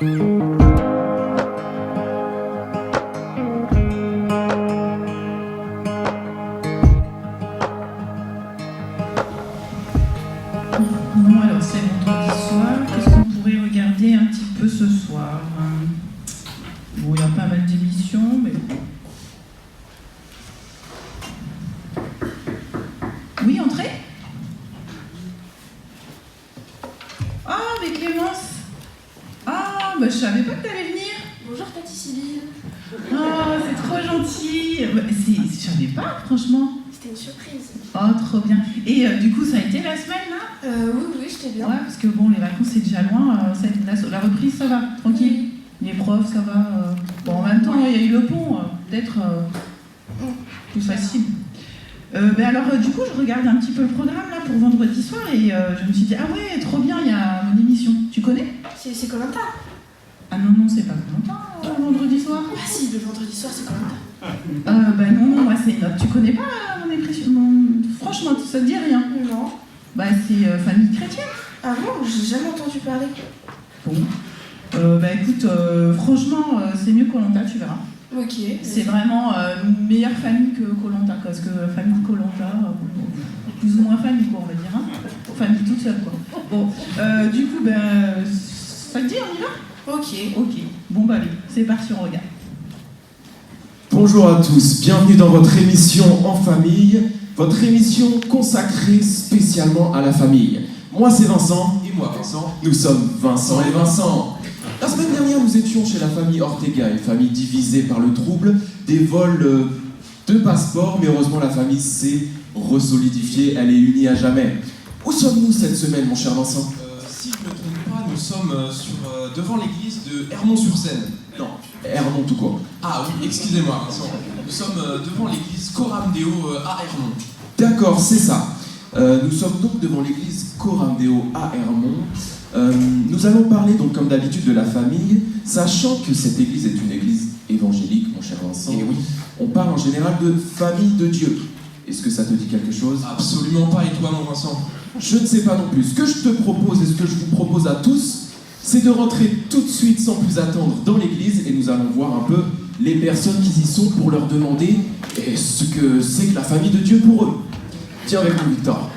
Bon, alors c'est vendredi soir. Qu'est-ce qu'on pourrait regarder un petit peu ce soir? Bon, il y a pas mal d'émissions, mais... Oui, entrez. Ah, mais Clémence. Ah, bah je savais pas que t'allais venir. Bonjour Tati Sibylle. Ah, c'est trop gentil. Bah, je savais pas, franchement. C'était une surprise. Oh, trop bien. Et du coup, ça a été la semaine, là? Oui, j'étais bien. Ouais, parce que bon, les vacances, c'est déjà loin. La reprise, ça va, tranquille. Les profs, ça va. Bon, en même temps, il y a eu le pont. Peut-être plus facile. Ben alors, du coup, je regarde un petit peu le programme, là, pour vendredi soir. Et je me suis dit, ah ouais, trop bien, il y a une émission. Tu connais? C'est Koh-Lanta. Ah non, c'est pas Koh-Lanta, vendredi soir. Ah si, le vendredi soir, c'est Koh-Lanta. Ben non, moi, c'est une autre. Tu connais pas mon impression? Franchement, ça te dit rien? Non. Bah, c'est famille chrétienne. Ah bon? J'ai jamais entendu parler. Bon. Bah écoute, franchement, c'est mieux que Koh-Lanta, tu verras. Ok. C'est vraiment une meilleure famille que Koh-Lanta, parce que famille de Koh-Lanta, plus ou moins famille, quoi, on va dire. Hein. Famille toute seule, quoi. Bon, du coup, ben, ça te dit, on y va? Ok. Bon, bah allez, c'est parti, on regarde. Bonjour à tous, bienvenue dans votre émission En Famille, votre émission consacrée spécialement à la famille. Moi c'est Vincent. Et moi Vincent. Nous sommes Vincent et Vincent. La semaine dernière nous étions chez la famille Ortega, une famille divisée par le trouble, des vols de passeports, mais heureusement la famille s'est resolidifiée, elle est unie à jamais. Où sommes-nous cette semaine mon cher Vincent? Si je ne me trompe pas, nous sommes devant l'église de Hermont-sur-Seine. Non, Hermont tout court. Ah oui, excusez-moi Vincent. Nous sommes devant l'église Coram Deo à Hermont. D'accord, c'est ça. Nous sommes donc devant l'église Coram Deo à Hermont. Nous allons parler donc comme d'habitude de la famille, sachant que cette église est une église évangélique, mon cher Vincent. Et oui. On parle en général de famille de Dieu. Est-ce que ça te dit quelque chose? Absolument pas, et toi mon Vincent? Je ne sais pas non plus. Ce que je te propose et ce que je vous propose à tous, c'est de rentrer tout de suite sans plus attendre dans l'église et nous allons voir un peu les personnes qui y sont pour leur demander ce que c'est que la famille de Dieu pour eux. Tiens avec nous Victor.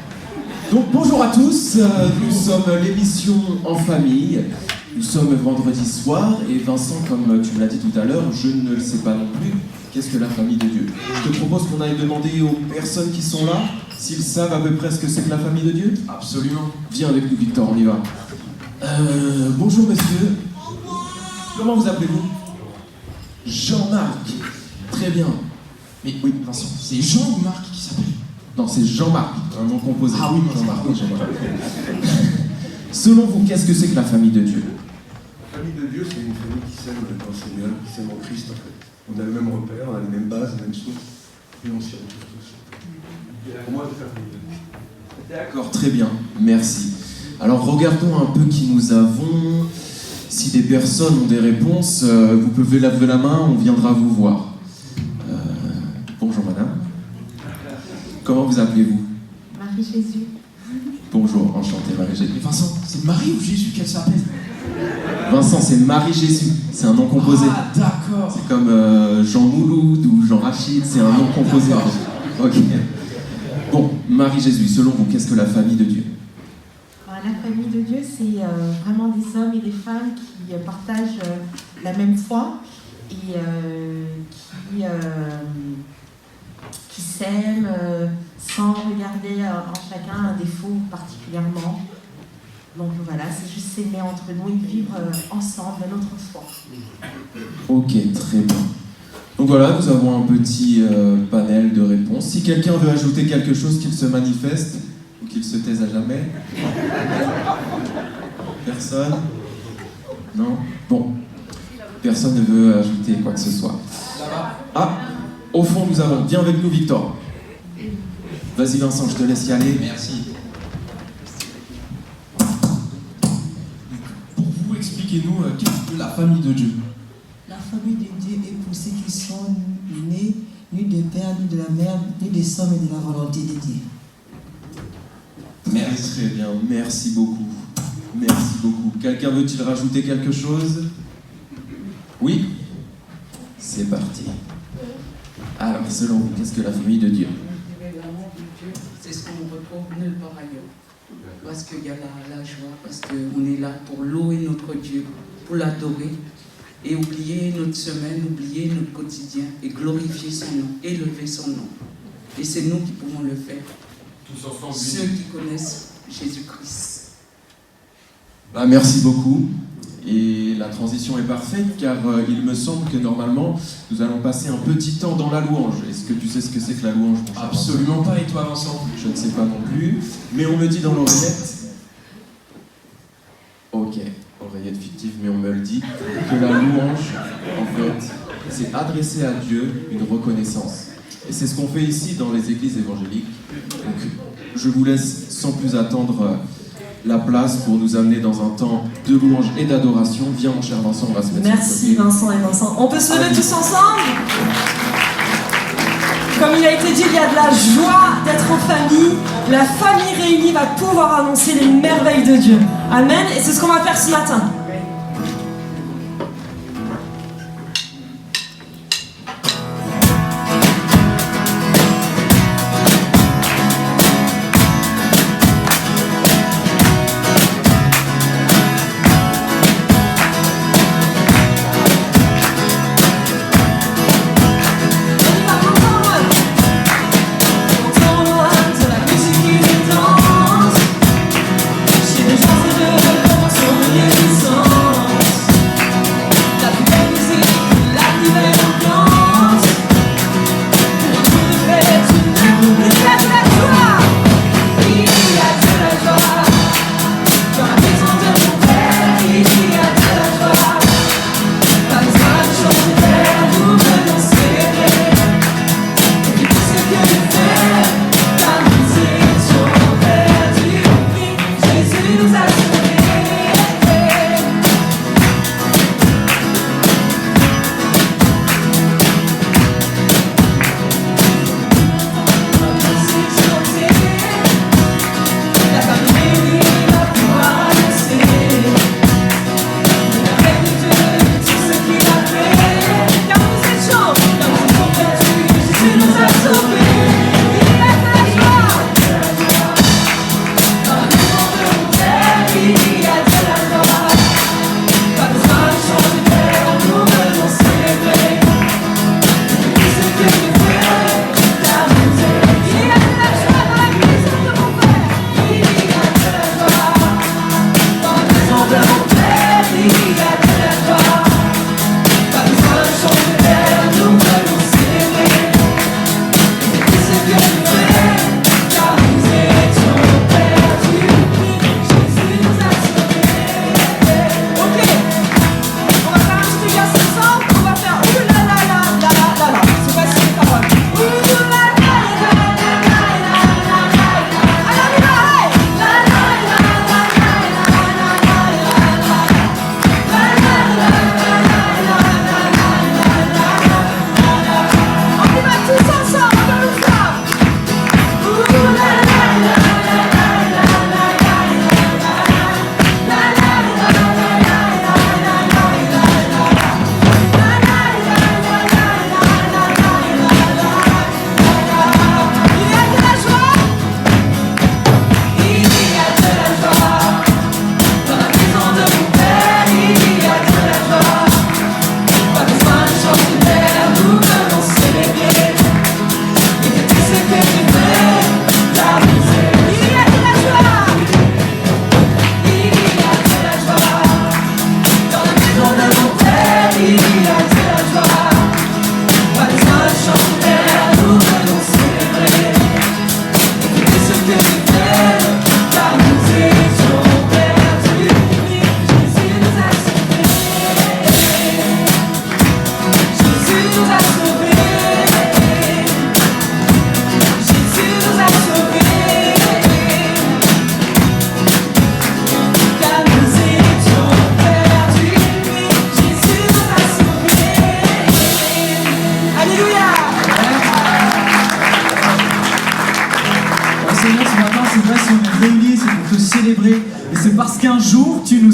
Donc bonjour à tous, nous sommes l'émission En Famille, nous sommes vendredi soir et Vincent, comme tu me l'as dit tout à l'heure, je ne le sais pas non plus, qu'est-ce que la famille de Dieu? Je te propose qu'on aille demander aux personnes qui sont là s'ils savent à peu près ce que c'est que la famille de Dieu. Absolument. Viens avec nous Victor, on y va. Bonjour monsieur. Comment vous appelez-vous? Jean-Marc. Très bien. Mais oui Vincent, c'est Jean ou Marc qui s'appelle? Non, c'est Jean-Marc, un nom composé. Ah oui, Jean-Marc. Selon vous, qu'est-ce que c'est que la famille de Dieu? La famille de Dieu, c'est une famille qui s'aime dans le Seigneur, qui s'aime en Christ en fait. On a le même repère, on a les mêmes bases, les mêmes sources, et on s'y retrouve tous. Et pour moi, c'est la famille de Dieu. D'accord, très bien, merci. Alors regardons un peu qui nous avons. Si des personnes ont des réponses, vous pouvez lever la main, on viendra vous voir. Bonjour madame. Comment vous appelez-vous? Marie-Jésus. Bonjour, enchanté Marie-Jésus. Mais Vincent, c'est Marie ou Jésus qu'elle s'appelle? Vincent, c'est Marie-Jésus, c'est un nom composé. Ah d'accord. C'est comme Jean Mouloud ou Jean Rachid, c'est un nom composé. D'accord. Ok. Bon, Marie-Jésus, selon vous, qu'est-ce que la famille de Dieu? La famille de Dieu, c'est vraiment des hommes et des femmes qui partagent la même foi et qui s'aiment sans regarder en chacun un défaut particulièrement. Donc voilà, c'est juste s'aimer entre nous et vivre ensemble notre foi. Ok, très bien. Donc voilà, nous avons un petit panel de réponses. Si quelqu'un veut ajouter quelque chose, qu'il se manifeste ou qu'il se taise à jamais. Personne? Non? Bon. Personne ne veut ajouter quoi que ce soit. Ah, au fond, nous avons. Viens avec nous, Victor. Vas-y, Vincent, je te laisse y aller. Merci. Pour vous, expliquez-nous qu'est-ce que la famille de Dieu? La famille de Dieu est pour ceux qui sont nés, ni de père, ni de la mère, ni des sommes et de la volonté de Dieu. Merci, très bien, merci beaucoup. Merci beaucoup. Quelqu'un veut-il rajouter quelque chose? Oui? C'est parti. Alors, selon vous, qu'est-ce que la famille de Dieu? L'amour de Dieu, c'est ce qu'on ne retrouve nulle part ailleurs. Parce qu'il y a la joie, parce qu'on est là pour louer notre Dieu, pour l'adorer, et oublier notre semaine, oublier notre quotidien, et glorifier son nom, élever son nom. Et c'est nous qui pouvons le faire. Tous ensemble. Ceux qui connaissent Jésus-Christ. Bah, merci beaucoup. Et la transition est parfaite car il me semble que normalement nous allons passer un petit temps dans la louange. Est-ce que tu sais ce que c'est que la louange, mon cher Absolument pas, et toi Vincent? Je ne sais pas non plus, mais on me dit dans l'oreillette. Ok, oreillette fictive, mais on me le dit que la louange, en fait, c'est adresser à Dieu une reconnaissance. Et c'est ce qu'on fait ici dans les églises évangéliques. Donc, je vous laisse sans plus attendre la place pour nous amener dans un temps de louange et d'adoration. Viens mon cher Vincent, on va se mettre Merci sur le côté. Vincent et Vincent. On peut se lever tous ensemble? Comme il a été dit, il y a de la joie d'être en famille. La famille réunie va pouvoir annoncer les merveilles de Dieu. Amen. Et c'est ce qu'on va faire ce matin. J'ai des chances de reprendre son puissance.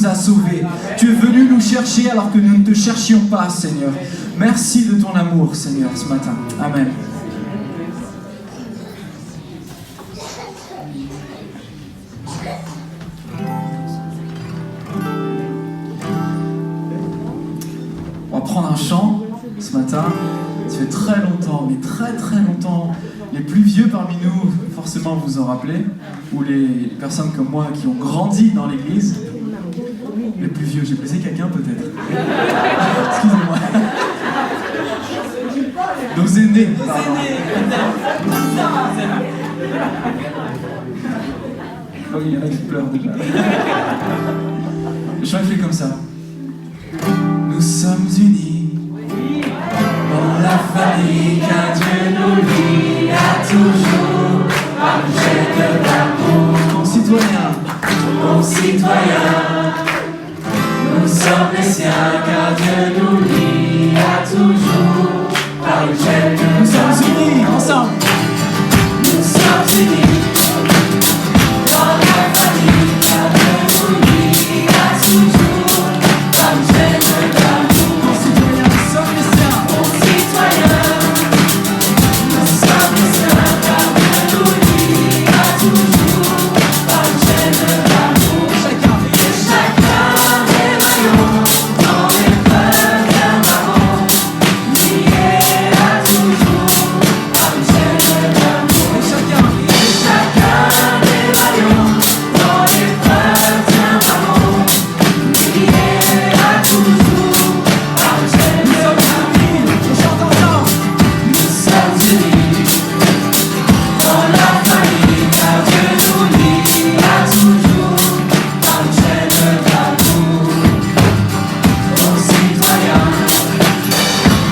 nous as sauvés. Tu es venu nous chercher alors que nous ne te cherchions pas, Seigneur. Merci de ton amour, Seigneur, ce matin. Amen. On va prendre un chant ce matin. Ça fait très longtemps, mais très très longtemps. Les plus vieux parmi nous, forcément vous en rappelez, ou les personnes comme moi qui ont grandi dans l'église. Les plus vieux, j'ai blessé quelqu'un peut-être. Excusez-moi. Nos aînés, pardon. Oh, il y en a qui pleurent déjà. Le chant fait comme ça. Nous sommes unis dans la famille qu'un Dieu nous lie à toujours par le jet de l'amour. Concitoyens, nous sommes les siens car Dieu nous lie à toujours par le jet de l'amour. Nous sommes unis ensemble. Nous sommes unis dans la famille car Dieu nous lie à toujours par le jet de l'amour. Concitoyens, nous sommes les siens. Concitoyens, nous sommes les siens car Dieu nous lie à toujours par le jet de l'amour. Chacun des maillons dans les fleurs d'un marron, liés à toujours par le jet de l'amour. Chacun des maillons dans les fleurs d'un marron, liés à toujours par le jet de l'amour. On chante ensemble. Nous sommes unis dans la famille car Dieu nous lie à toujours par le jet de l'amour. Concitoyens,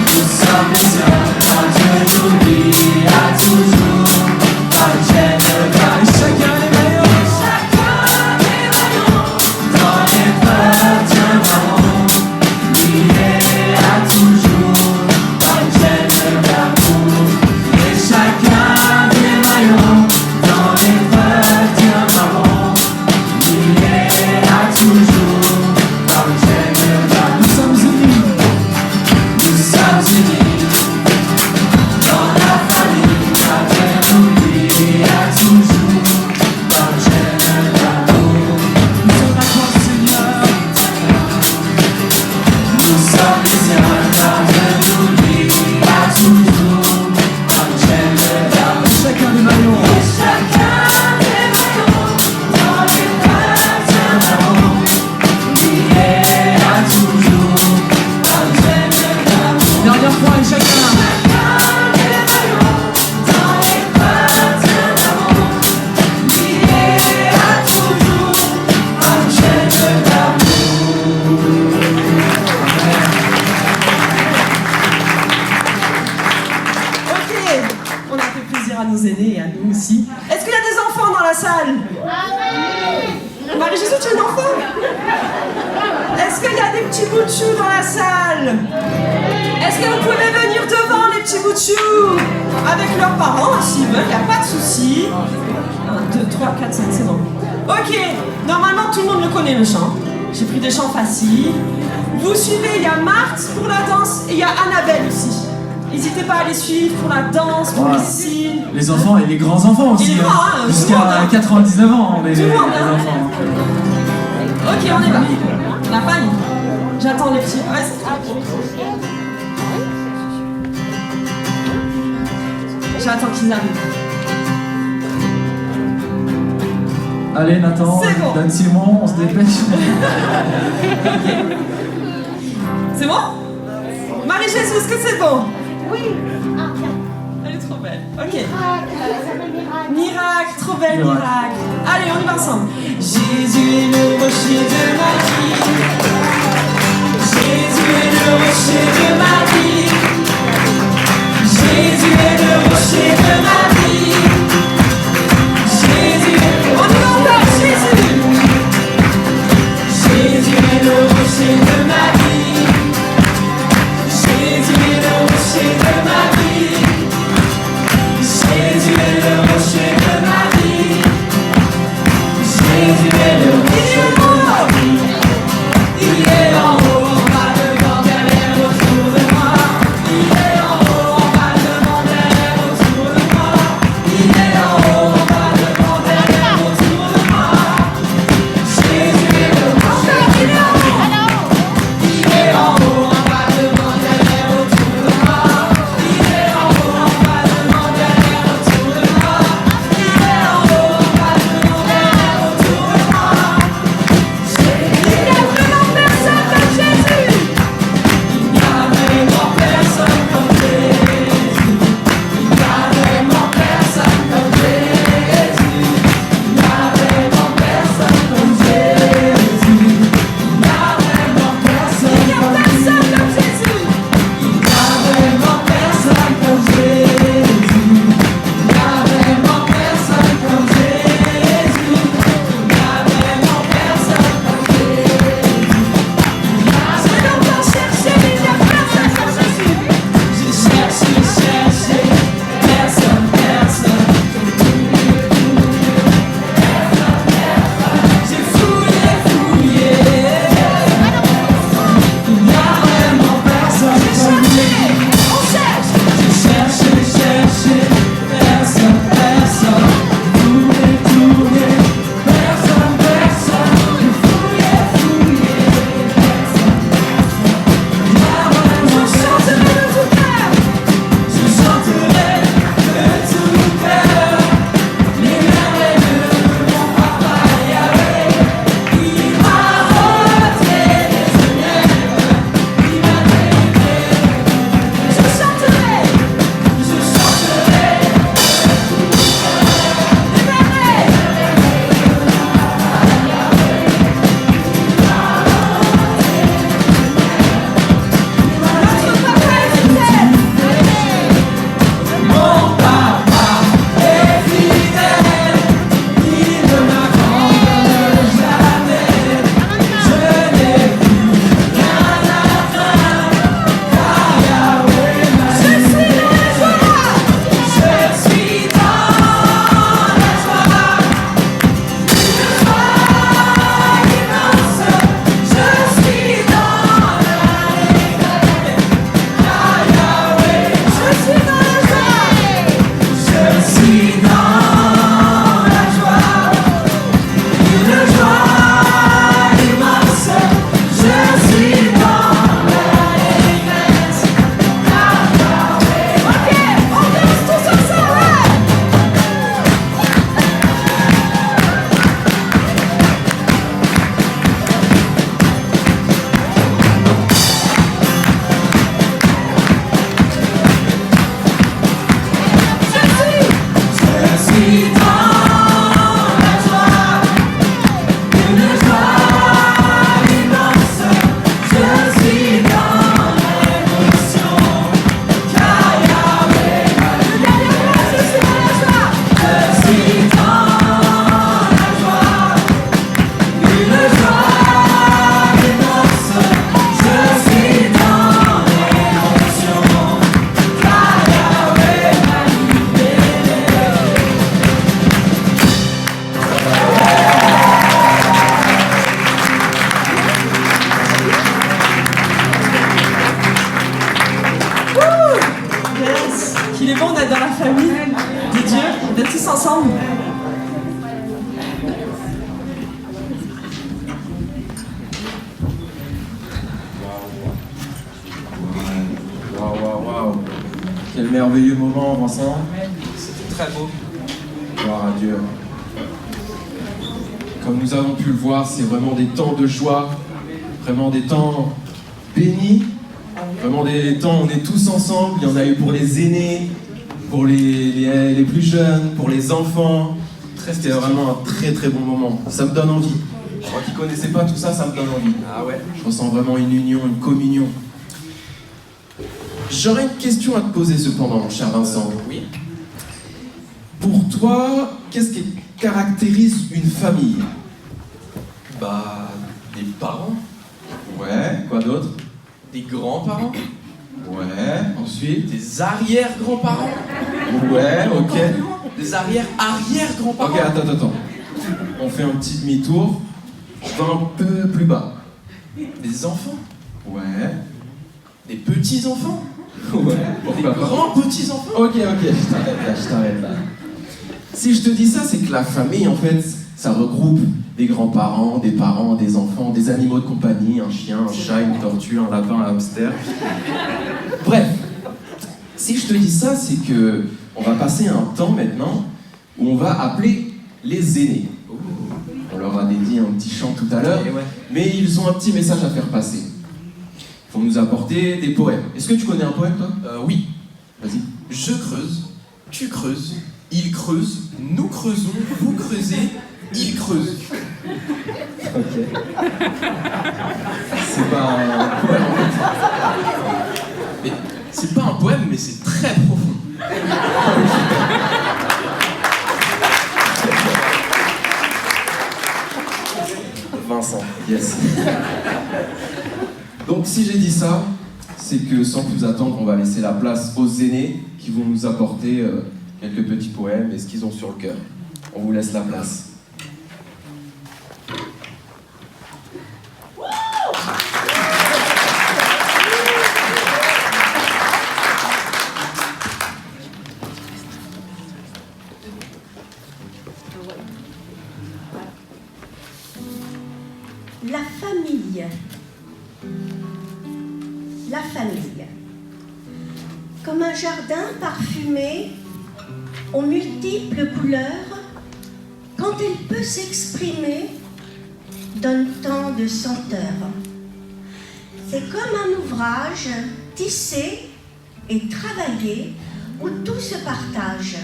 nous sommes les siens car Dieu nous lie à toujours par le jet de l'amour. Chacun des maillons dans les fleurs d'un marron, liés à toujours par le jet de l'amour. Et chacun des maillons dans les fleurs d'un marron, liés à toujours par le jet de l'amour. Nous sommes unis dans la famille car Dieu nous lie à toujours par le jet de l'amour. Nous sommes à toi, Seigneur. Nous sommes les siens car Dieu nous lie à toujours par le jet de l'amour. Chacun des maillons dans les fleurs d'un marron, liés à toujours par le jet de l'amour. Dernière fois et chacun des maillons dans les fleurs d'un marron, liés à toujours par le jet de l'amour. Ok, on a fait plaisir à nos aînés et à nous aussi. Est-ce qu'il y a des enfants dans la salle? Marie-Jésus, tu es un enfant? Est-ce qu'il y a des petits bouts de chou dans la salle? Est-ce que vous pouvez venir devant, les petits bouts de chou? Avec leurs parents, s'ils veulent, il n'y a pas de souci. 1, 2, 3, 4, 5, c'est bon. Ok, normalement tout le monde le connaît le chant. J'ai pris des chants faciles. Vous suivez, il y a Marthe pour la danse et il y a Annabelle aussi. N'hésitez pas à les suivre pour la danse, pour les signes. Les enfants et les grands enfants aussi. Et les grands, hein, Jusqu'à 99 ans, les Tout le monde, hein. enfants. Ok, on y va. La famille. J'attends les petits. Ouais, j'attends qu'ils arrivent. Allez Nathan, C'est bon. Dan Simon, on se dépêche. C'est bon? Marie-Jésus, est-ce que c'est bon? Oui. Elle est trop belle. Ok. Miracle, trop belle miracle. Allez, on y va ensemble. Jésus est le rocher de ma vie. Jésus est le rocher de ma vie. Jésus est le rocher de ma vie. Jésus est... On y va encore, Jésus. Jésus est le rocher de ma vie. Jésus est le rocher de ma vie. Jésus est le rocher de ma vie. Jésus est le rocher de ma vie. Il est bon d'être dans la famille de Dieu, d'être tous ensemble. Waouh. Quel merveilleux moment, Vincent. C'était très beau. Gloire à Dieu. Comme nous avons pu le voir, c'est vraiment des temps de joie, vraiment des temps bénis, vraiment des temps où on est tous ensemble. Il y en a eu pour les aînés, pour les plus jeunes, pour les enfants. C'était vraiment un très très bon moment. Ça me donne envie. Moi qui ne connaissais pas tout ça, ça me donne envie. Ah ouais. Je ressens vraiment une union, une communion. J'aurais une question à te poser cependant, mon cher Vincent. Oui. Pour toi, qu'est-ce qui caractérise une famille? Bah, des parents, Ouais, quoi d'autre? des grands-parents, Ouais, ensuite? des arrière-grands-parents, Ouais, ok. des arrière-arrière-grands-parents. Ok, attends. On fait un petit demi-tour. Je vais un peu plus bas. Des enfants, Ouais. des petits-enfants, Ouais, des pourquoi pas. grands-petits-enfants. Ok, je t'arrête là. Si je te dis ça, c'est que la famille, en fait, ça regroupe des grands-parents, des parents, des enfants, des animaux de compagnie, un chien, un chat, une tortue, un lapin, un hamster. Bref, si je te dis ça, c'est que on va passer un temps maintenant où on va appeler les aînés. On leur a dédié un petit chant tout à l'heure, Et ouais. mais ils ont un petit message à faire passer. Ils vont nous apporter des poèmes. Est-ce que tu connais un poème, toi? Oui. Vas-y. Je creuse, tu creuses, il creuse, nous creusons, vous creusez, il creuse. Ok. C'est pas un poème, en fait. Mais c'est pas un poème, mais c'est très profond. Vincent, yes. Donc si j'ai dit ça, c'est que sans plus attendre, on va laisser la place aux aînés qui vont nous apporter quelques petits poèmes et ce qu'ils ont sur le cœur. On vous laisse la place. La famille. La famille. Comme un jardin parfumé aux multiples couleurs, quand elle peut s'exprimer, donne tant de senteurs. C'est comme un ouvrage tissé et travaillé où tout se partage,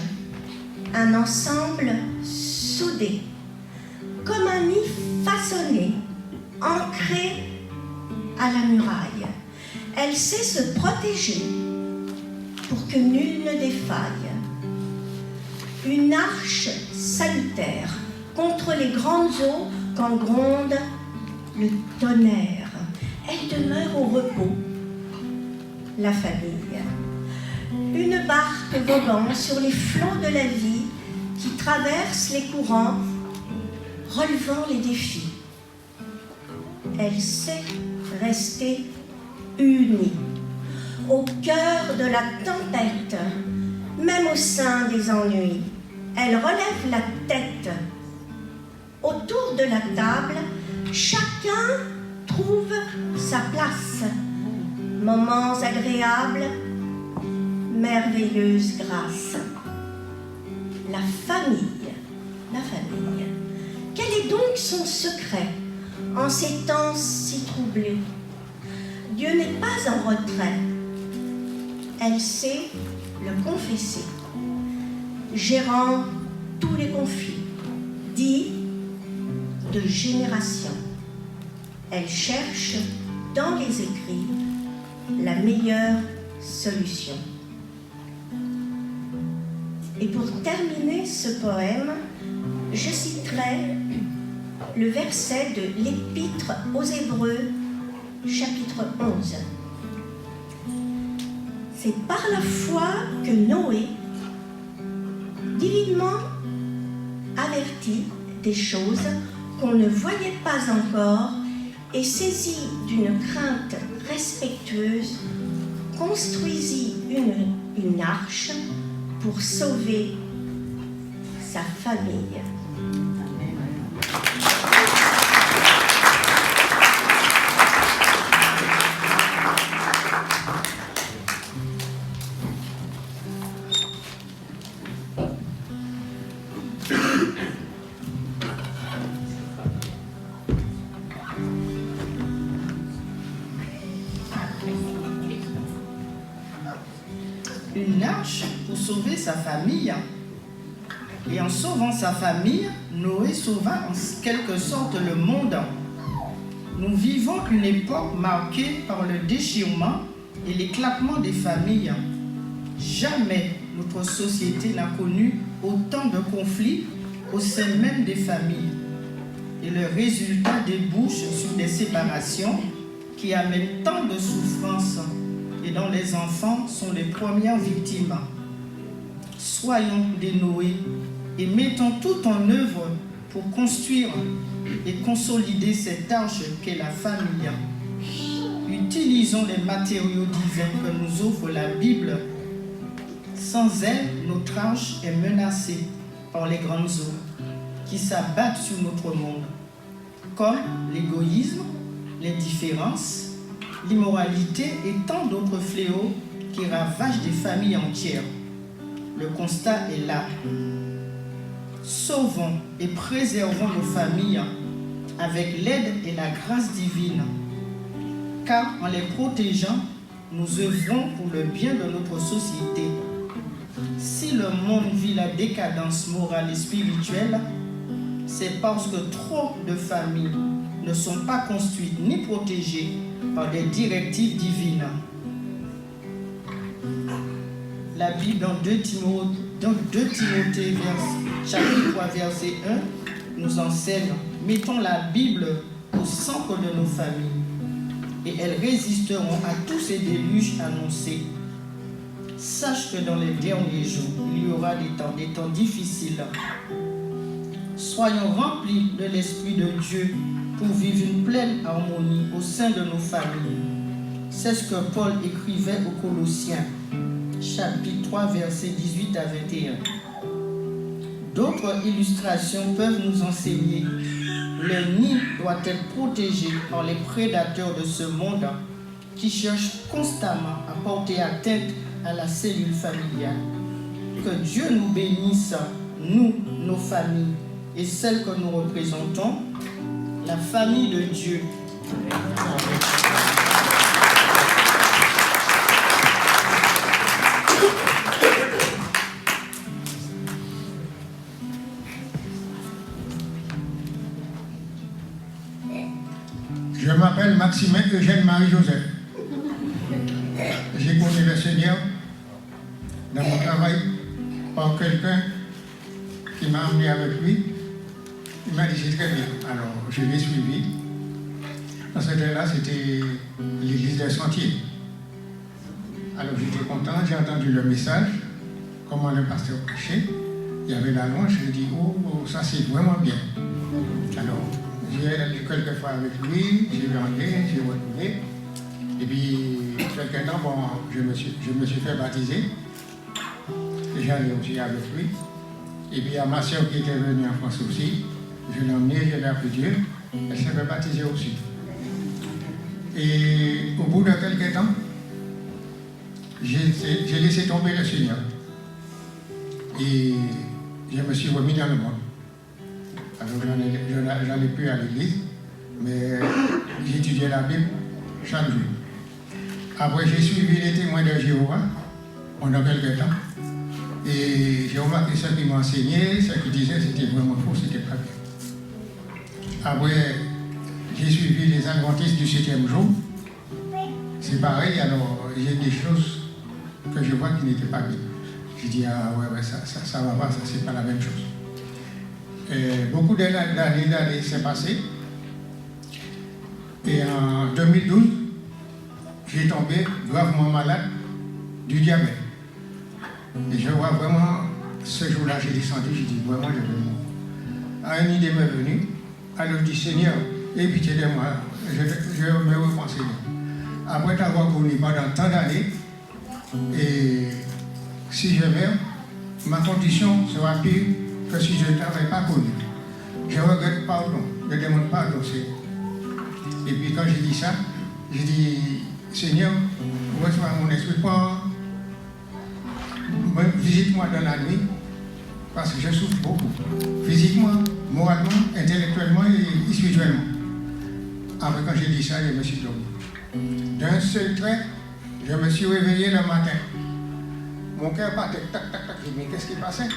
un ensemble soudé, comme un nid façonné, ancré à la muraille. Elle sait se protéger pour que nul ne défaille. Une arche salutaire contre les grandes eaux quand gronde le tonnerre. Elle demeure au repos, la famille. Une barque voguant sur les flots de la vie qui traverse les courants, relevant les défis. Elle sait rester unie, au cœur de la tempête, même au sein des ennuis. Elle relève la tête. Autour de la table, chacun trouve sa place. Moments agréables, merveilleuse grâce. La famille, la famille. Quel est donc son secret en ces temps si troublés? Dieu n'est pas en retrait. Elle sait le confesser, gérant tous les conflits, dits de génération. Elle cherche dans les écrits la meilleure solution. Et pour terminer ce poème, je citerai le verset de l'Épître aux Hébreux, chapitre 11. C'est par la foi que Noé, divinement averti des choses qu'on ne voyait pas encore et saisi d'une crainte respectueuse, construisit une arche pour sauver sa famille. Une arche pour sauver sa famille. Et en sauvant sa famille, Noé sauva en quelque sorte le monde. Nous vivons une époque marquée par le déchirement et l'éclatement des familles. Jamais notre société n'a connu autant de conflits au sein même des familles. Et le résultat débouche sur des séparations qui amènent tant de souffrances et dont les enfants sont les premières victimes. Soyons des Noé et mettons tout en œuvre pour construire et consolider cette arche qu'est la famille. Utilisons les matériaux divins que nous offre la Bible. Sans elle, notre arche est menacée par les grandes eaux qui s'abattent sur notre monde, comme l'égoïsme, les différences, l'immoralité et tant d'autres fléaux qui ravagent des familles entières. Le constat est là. Sauvons et préservons nos familles avec l'aide et la grâce divine, car en les protégeant, nous œuvrons pour le bien de notre société. Si le monde vit la décadence morale et spirituelle, c'est parce que trop de familles ne sont pas construites ni protégées par des directives divines. La Bible dans 2 Timothée chapitre 3 verset 1 nous enseigne: mettons la Bible au centre de nos familles et elles résisteront à tous ces déluges annoncés. Sache que dans les derniers jours, il y aura des temps difficiles. Soyons remplis de l'Esprit de Dieu pour vivre une pleine harmonie au sein de nos familles. C'est ce que Paul écrivait aux Colossiens, chapitre 3, versets 18 à 21. D'autres illustrations peuvent nous enseigner. Le nid doit être protégé par les prédateurs de ce monde qui cherchent constamment à porter atteinte à la cellule familiale. Que Dieu nous bénisse, nous, nos familles et celles que nous représentons, la famille de Dieu. Je m'appelle Maximin Eugène Marie-Joseph. J'ai connu le Seigneur dans mon travail par quelqu'un qui m'a amené avec lui. Il m'a dit c'est très bien. Alors je l'ai suivi. Dans ce temps-là, c'était l'église des Sentiers. Alors j'étais content, j'ai entendu le message, comment le pasteur prêchait. Il y avait la louange, je dis oh, ça c'est vraiment bien. Alors j'ai allé quelques fois avec lui, j'ai rentré, j'ai retrouvé. Et puis, quelques temps, bon, je me suis fait baptiser. J'allais aussi avec lui. Et puis, il y a ma soeur qui était venue en France aussi. Je l'ai emmenée, je l'ai appelé Dieu. Elle s'est fait baptiser aussi. Et au bout de quelques temps, j'ai laissé tomber le Seigneur. Et je me suis remis dans le monde. Alors, je n'allais plus à l'église, mais j'étudiais la Bible chaque jour. Après, j'ai suivi les témoins de Jéhovah pendant quelques temps. Et j'ai remarqué ce qu'ils m'ont enseigné, ce qu'ils disaient, c'était vraiment faux, c'était pas bien. Après, j'ai suivi les adventistes du 7e jour. C'est pareil, alors j'ai des choses que je vois qui n'étaient pas bien. J'ai dit, ah ouais, ça va pas, ça c'est pas la même chose. Et beaucoup d'années s'est passé. Et en 2012, j'ai tombé gravement malade du diabète. Et je vois vraiment, ce jour-là, j'ai descendu, j'ai dit, vraiment, je vais mourir. Une idée m'est venue, alors je dis, Seigneur, aie pitié de moi, je me reprends, Seigneur. Après t'avoir connu pendant tant d'années, Et si je meurs, ma condition sera pire que si je ne t'avais pas connu. Je regrette pardon, je demande pardon, Seigneur. Et puis quand j'ai dit ça, j'ai dit, Seigneur, reçois mon esprit, visite-moi dans la nuit, parce que je souffre beaucoup. Physiquement, moralement, intellectuellement et spirituellement. Après quand j'ai dit ça, je me suis dormi. D'un seul trait, je me suis réveillé le matin. Mon cœur battait, tac, tac, tac. J'ai dit, mais qu'est-ce qui passait?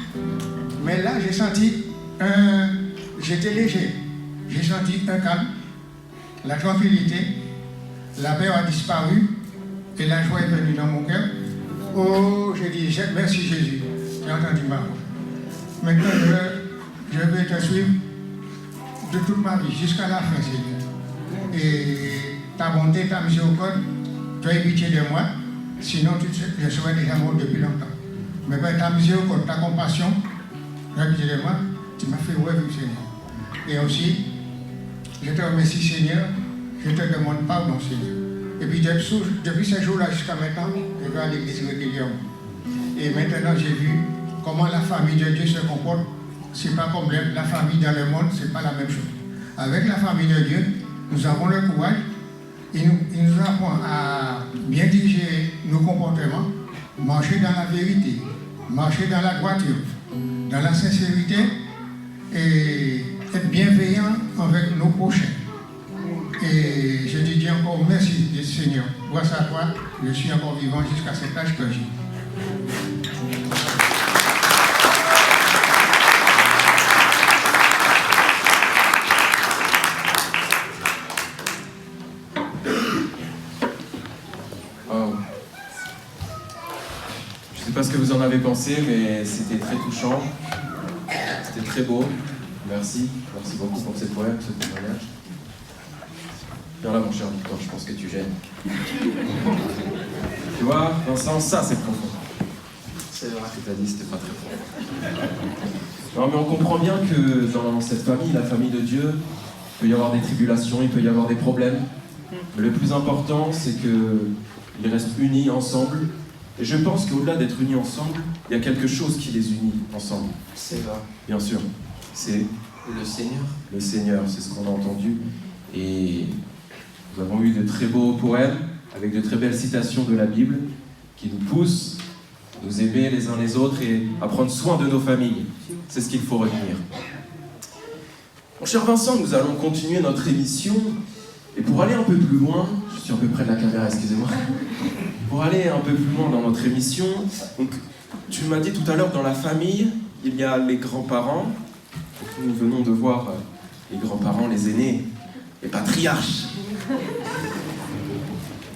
Mais là, j'ai senti j'étais léger. J'ai senti un calme, la tranquillité, la peur a disparu et la joie est venue dans mon cœur. Oh, j'ai dit, merci Jésus, j'ai entendu ma voix. Maintenant, je vais te suivre de toute ma vie, jusqu'à la fin, Seigneur. Et ta bonté, ta miséricorde, tu as eu pitié de moi, sinon je serais déjà mort depuis longtemps. Mais ta miséricorde, ta compassion, tu as eu pitié de moi, tu m'as fait revivre, Seigneur. Et aussi, je te remercie, Seigneur, je te demande pardon, Seigneur. Et puis depuis ce jour-là jusqu'à maintenant, je vais à l'église régulièrement. Et maintenant, j'ai vu comment la famille de Dieu se comporte. C'est pas comme la famille dans le monde, c'est pas la même chose. Avec la famille de Dieu, nous avons le courage. Il nous apprend à bien diriger nos comportements, marcher dans la vérité, marcher dans la droiture, dans la sincérité et être bienveillant avec nos prochains. Et je te dis encore merci, Seigneur. Grâce à toi, je suis encore vivant jusqu'à cet âge que j'ai. Wow. Je ne sais pas ce que vous en avez pensé, mais c'était très touchant. C'était très beau. Merci. Merci beaucoup pour cette poème, ce témoignage. Viens là, mon cher Victor, je pense que tu gênes. Tu vois, Vincent, ça c'est profond. C'est vrai que tu as dit, c'était pas très profond. Non, mais on comprend bien que dans cette famille, la famille de Dieu, il peut y avoir des tribulations, il peut y avoir des problèmes. Mais le plus important, c'est qu'ils restent unis ensemble. Et je pense qu'au-delà d'être unis ensemble, il y a quelque chose qui les unit ensemble. C'est vrai. Bien sûr. C'est le Seigneur. Le Seigneur, c'est ce qu'on a entendu. Et nous avons eu de très beaux poèmes, avec de très belles citations de la Bible, qui nous poussent à nous aimer les uns les autres et à prendre soin de nos familles. C'est ce qu'il faut retenir. Mon cher Vincent, nous allons continuer notre émission. Et pour aller un peu plus loin, je suis un peu près de la caméra, excusez-moi. Pour aller un peu plus loin dans notre émission, donc, tu m'as dit tout à l'heure, dans la famille, il y a les grands-parents. Nous venons de voir les grands-parents, les aînés, les patriarches.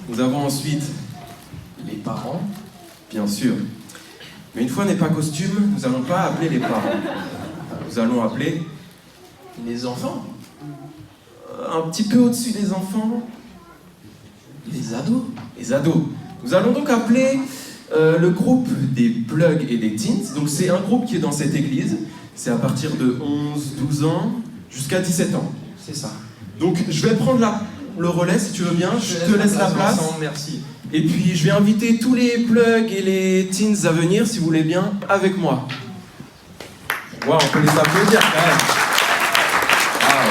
Nous avons ensuite les parents, bien sûr. Mais une fois n'est pas coutume, nous n'allons pas appeler les parents. Nous allons appeler les enfants. Un petit peu au-dessus des enfants, les ados. Les ados. Nous allons donc appeler le groupe des plugs et des teens. Donc c'est un groupe qui est dans cette église. C'est à partir de 11, 12 ans jusqu'à 17 ans. C'est ça. Donc je vais prendre le relais si tu veux bien. Je te laisse la place. Vincent, merci. Et puis je vais inviter tous les plugs et les teens à venir, si vous voulez bien, avec moi. Waouh, on peut les applaudir quand même.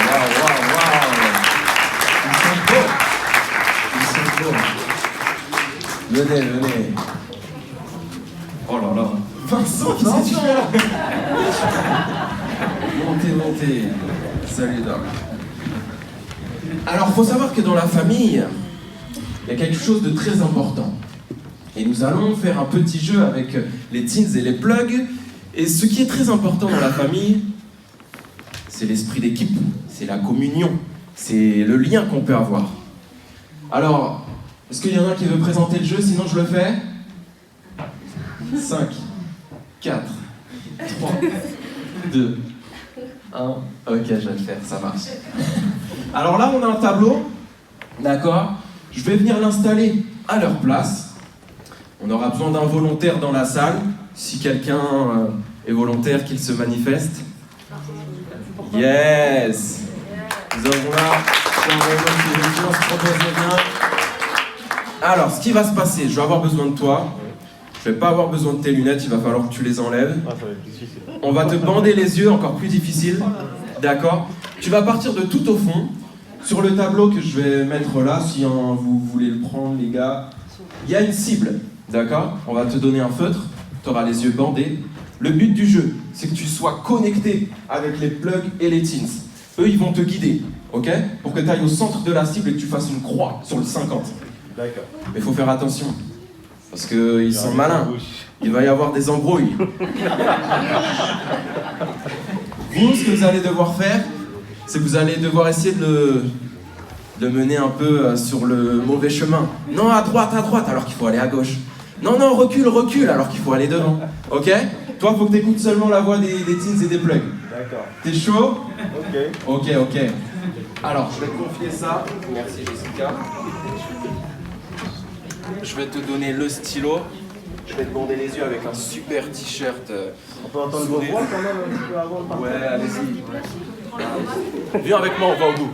Waouh. Ils sont beaux. Venez. Oh là là. Vincent, qu'est-ce que tu fais là? Montez. Salut, Doc. Alors, il faut savoir que dans la famille, il y a quelque chose de très important. Et nous allons faire un petit jeu avec les teens et les plugs. Et ce qui est très important dans la famille, c'est l'esprit d'équipe, c'est la communion, c'est le lien qu'on peut avoir. Alors, est-ce qu'il y en a qui veut présenter le jeu? Sinon, je le fais. 5, 4, 3, 2, 1. Ok, je vais le faire, ça marche. Alors là, on a un tableau, d'accord? Je vais venir l'installer à leur place. On aura besoin d'un volontaire dans la salle. Si quelqu'un est volontaire, qu'il se manifeste. Yes! Nous avons là on se propose bien. Alors, ce qui va se passer, je vais avoir besoin de toi. Je vais pas avoir besoin de tes lunettes, il va falloir que tu les enlèves. On va te bander les yeux, encore plus difficile. D'accord? Tu vas partir de tout au fond. Sur le tableau que je vais mettre là, si vous voulez le prendre, les gars, il y a une cible. D'accord? On va te donner un feutre, tu auras les yeux bandés. Le but du jeu, c'est que tu sois connecté avec les plugs et les teens. Eux, ils vont te guider, ok? Pour que tu ailles au centre de la cible et que tu fasses une croix sur le 50. D'accord. Mais il faut faire attention, parce qu'ils sont malins. Il va y avoir des embrouilles. Vous, ce que vous allez devoir faire, c'est que vous allez devoir essayer de mener un peu sur le mauvais chemin. Non, à droite, alors qu'il faut aller à gauche. Non, recule, alors qu'il faut aller devant. Ok? Toi, faut que t'écoutes seulement la voix des teens et des plugs. D'accord. T'es chaud? Ok. Ok. Alors, je vais te confier ça. Merci, Jessica. Je vais te donner le stylo. Je vais te bander les yeux avec un super t-shirt. On peut entendre vos voix quand même un petit peu avant? Ouais, allez-y. Viens avec moi, on va au bout.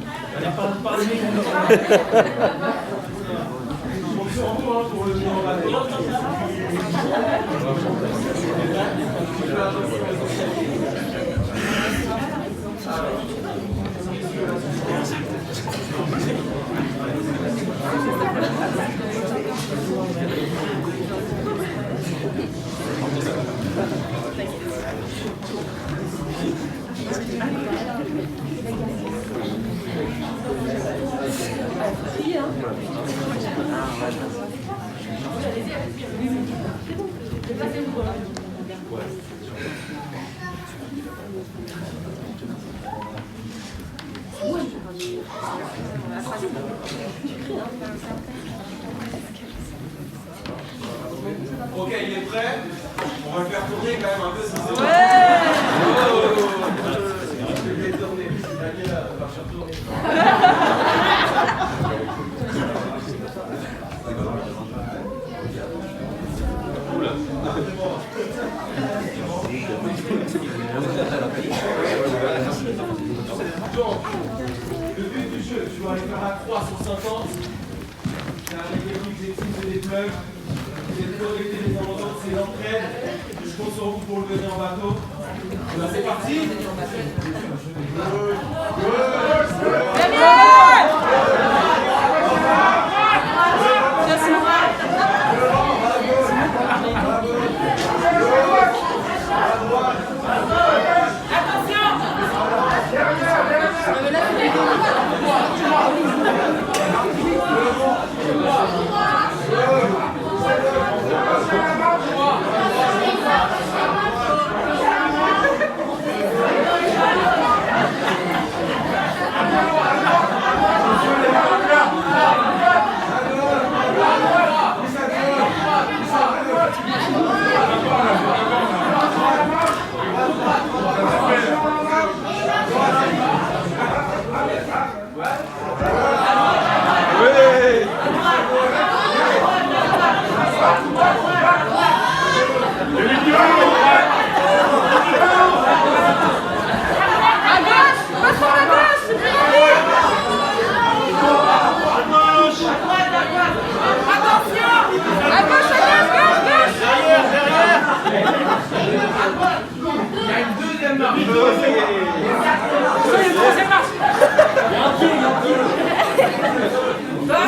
Ok, il est prêt? On va le faire tourner quand même un peu si c'est bon. Je vais tourner. Donc, le but du jeu, tu dois aller faire la croix sur 50. C'est un technique des teams et des plugs. C'est de connecter les uns aux autres, c'est l'entraide. Je compte sur vous pour le mener en bateau. C'est parti.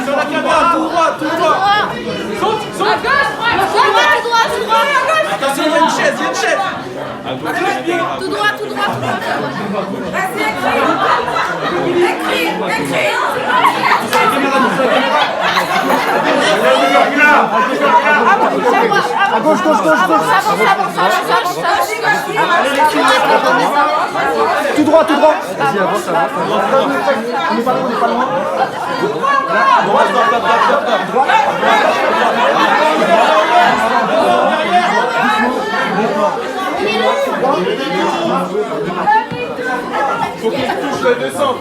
Sur la caméra, tout droit. Saute. À gauche, tout droit. Attention, il y a une chaise. Tout droit. Vas-y, écris. À gauche. Tout droit. Vas-y, avance. On est pas loin. Faut qu'il touche le 200,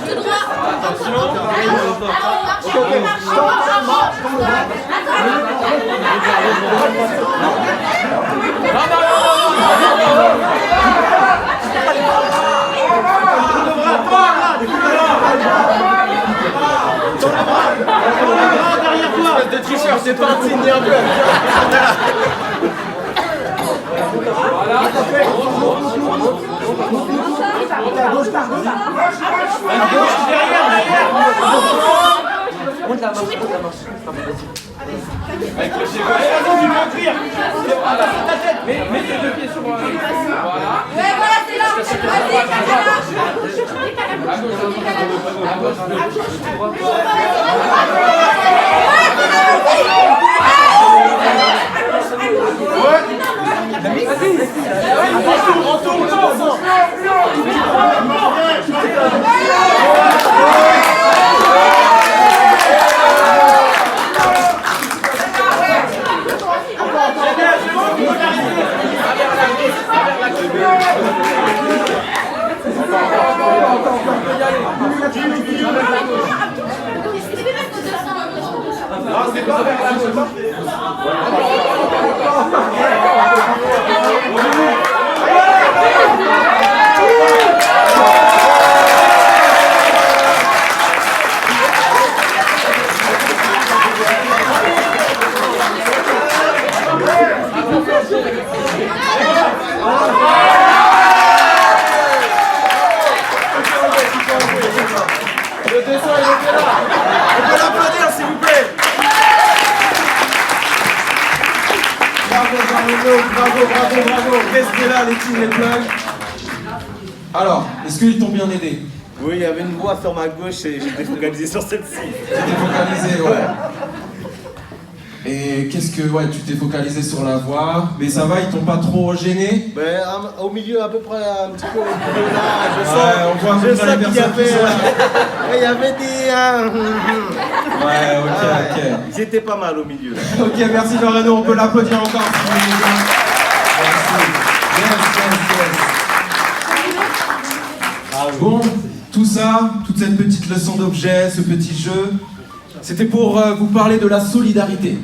Tout droit. Attention. de tricheur, c'est pas un signe ni un peu. Voilà. Monte la marche. Avec le cheveu. Allez, tu peux cuire. Ta tête. Mets tes deux pieds sur moi. Voilà. Ouais, voilà, c'est là. C'est pas vers la gauche. Le dessin, il était là. On peut l'applaudir, s'il vous plaît. Bravo. Restez là, les teams, les plugs. Alors, est-ce qu'ils t'ont bien aidé? Oui, il y avait une voix sur ma gauche et j'étais focalisé sur celle-ci. T'étais focalisé, ouais. Et qu'est-ce que... Ouais, tu t'es focalisé sur la voix, mais ça va, ils t'ont pas trop gêné? Ben, au milieu, à peu près, un petit peu au milieu là, je sens, Ouais, on voit un peu je près sens les qu'il y personnes qui sont là. avait... il y avait des... Ouais, ok. Ils étaient pas mal au milieu. Ok, merci Loreno, on peut l'applaudir encore. Bon, tout ça, toute cette petite leçon d'objet, ce petit jeu, c'était pour vous parler de la solidarité.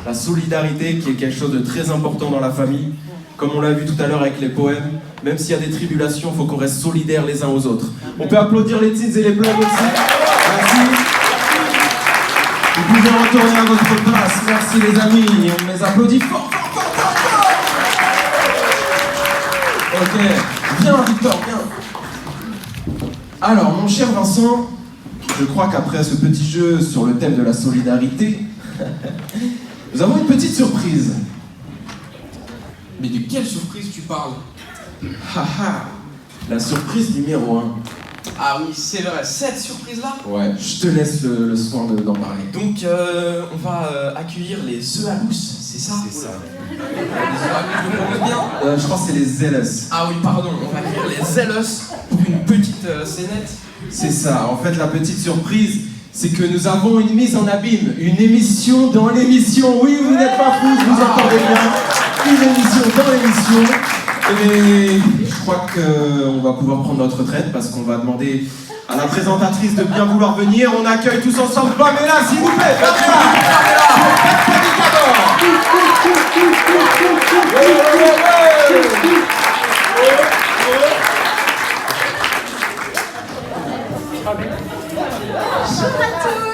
La solidarité qui est quelque chose de très important dans la famille. Comme on l'a vu tout à l'heure avec les poèmes, même s'il y a des tribulations, il faut qu'on reste solidaires les uns aux autres. On peut applaudir les teens et les plugs aussi. Merci. Vous pouvez retourner à votre place. Merci les amis. Et on les applaudit fort. Ok. Viens Victor, viens. Alors mon cher Vincent, je crois qu'après ce petit jeu sur le thème de la solidarité, nous avons une petite surprise. Mais de quelle surprise tu parles? Haha, la surprise numéro 1. Ah oui, c'est vrai, cette surprise-là? Ouais, je te laisse le soin d'en parler. Donc, on va accueillir les œufs à mousse, c'est ça? C'est ça. Les œufs à mousse, je me prononce bien? Je crois que c'est les Zealous. Ah oui, pardon, on va accueillir les Zealous pour une petite scénette. C'est ça, en fait la petite surprise, c'est que nous avons une mise en abîme, une émission dans l'émission. Oui, vous n'êtes pas fous, vous entendez bien. Une émission dans l'émission. Et je crois qu'on va pouvoir prendre notre retraite parce qu'on va demander à la présentatrice de bien vouloir venir. On accueille tous ensemble Pamela, s'il vous plaît. Bonjour à tous.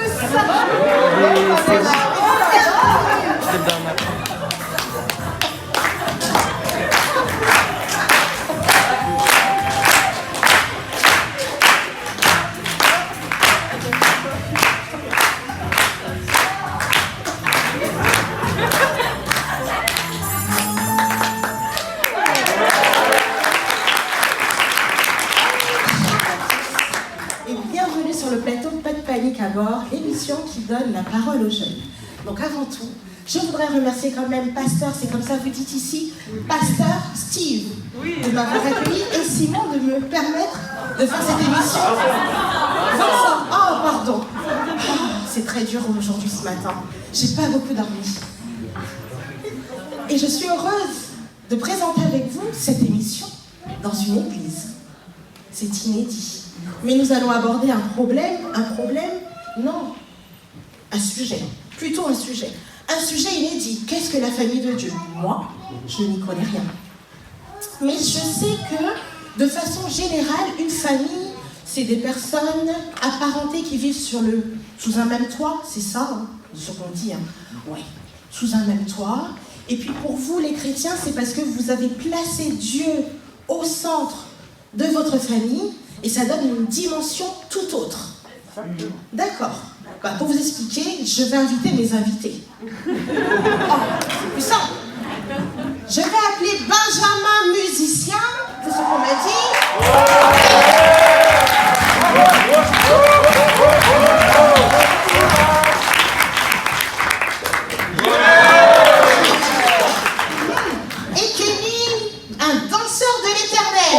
Et bienvenue sur le plateau Pas de panique à bord, l'émission qui donne la parole aux jeunes. Donc avant tout, je voudrais remercier quand même Pasteur, c'est comme ça vous dites ici, Pasteur Steve, de m'avoir accueilli et Simon de me permettre de faire cette émission. Vincent, oh pardon, c'est très dur aujourd'hui ce matin, j'ai pas beaucoup dormi. Et je suis heureuse de présenter avec vous cette émission dans une église. C'est inédit. Mais nous allons aborder un problème, non, un sujet, plutôt un sujet inédit. Qu'est-ce que la famille de Dieu? Moi, je n'y connais rien. Mais je sais que, de façon générale, une famille, c'est des personnes apparentées qui vivent sous un même toit, c'est ça, hein, ce qu'on dit, hein. Ouais, sous un même toit. Et puis pour vous, les chrétiens, c'est parce que vous avez placé Dieu au centre de votre famille et ça donne une dimension tout autre. D'accord. Bah, pour vous expliquer, je vais inviter mes invités. Oh, c'est plus simple. Je vais appeler Benjamin musicien, c'est ce qu'on m'a dit. Et Kenny, un danseur de l'Éternel.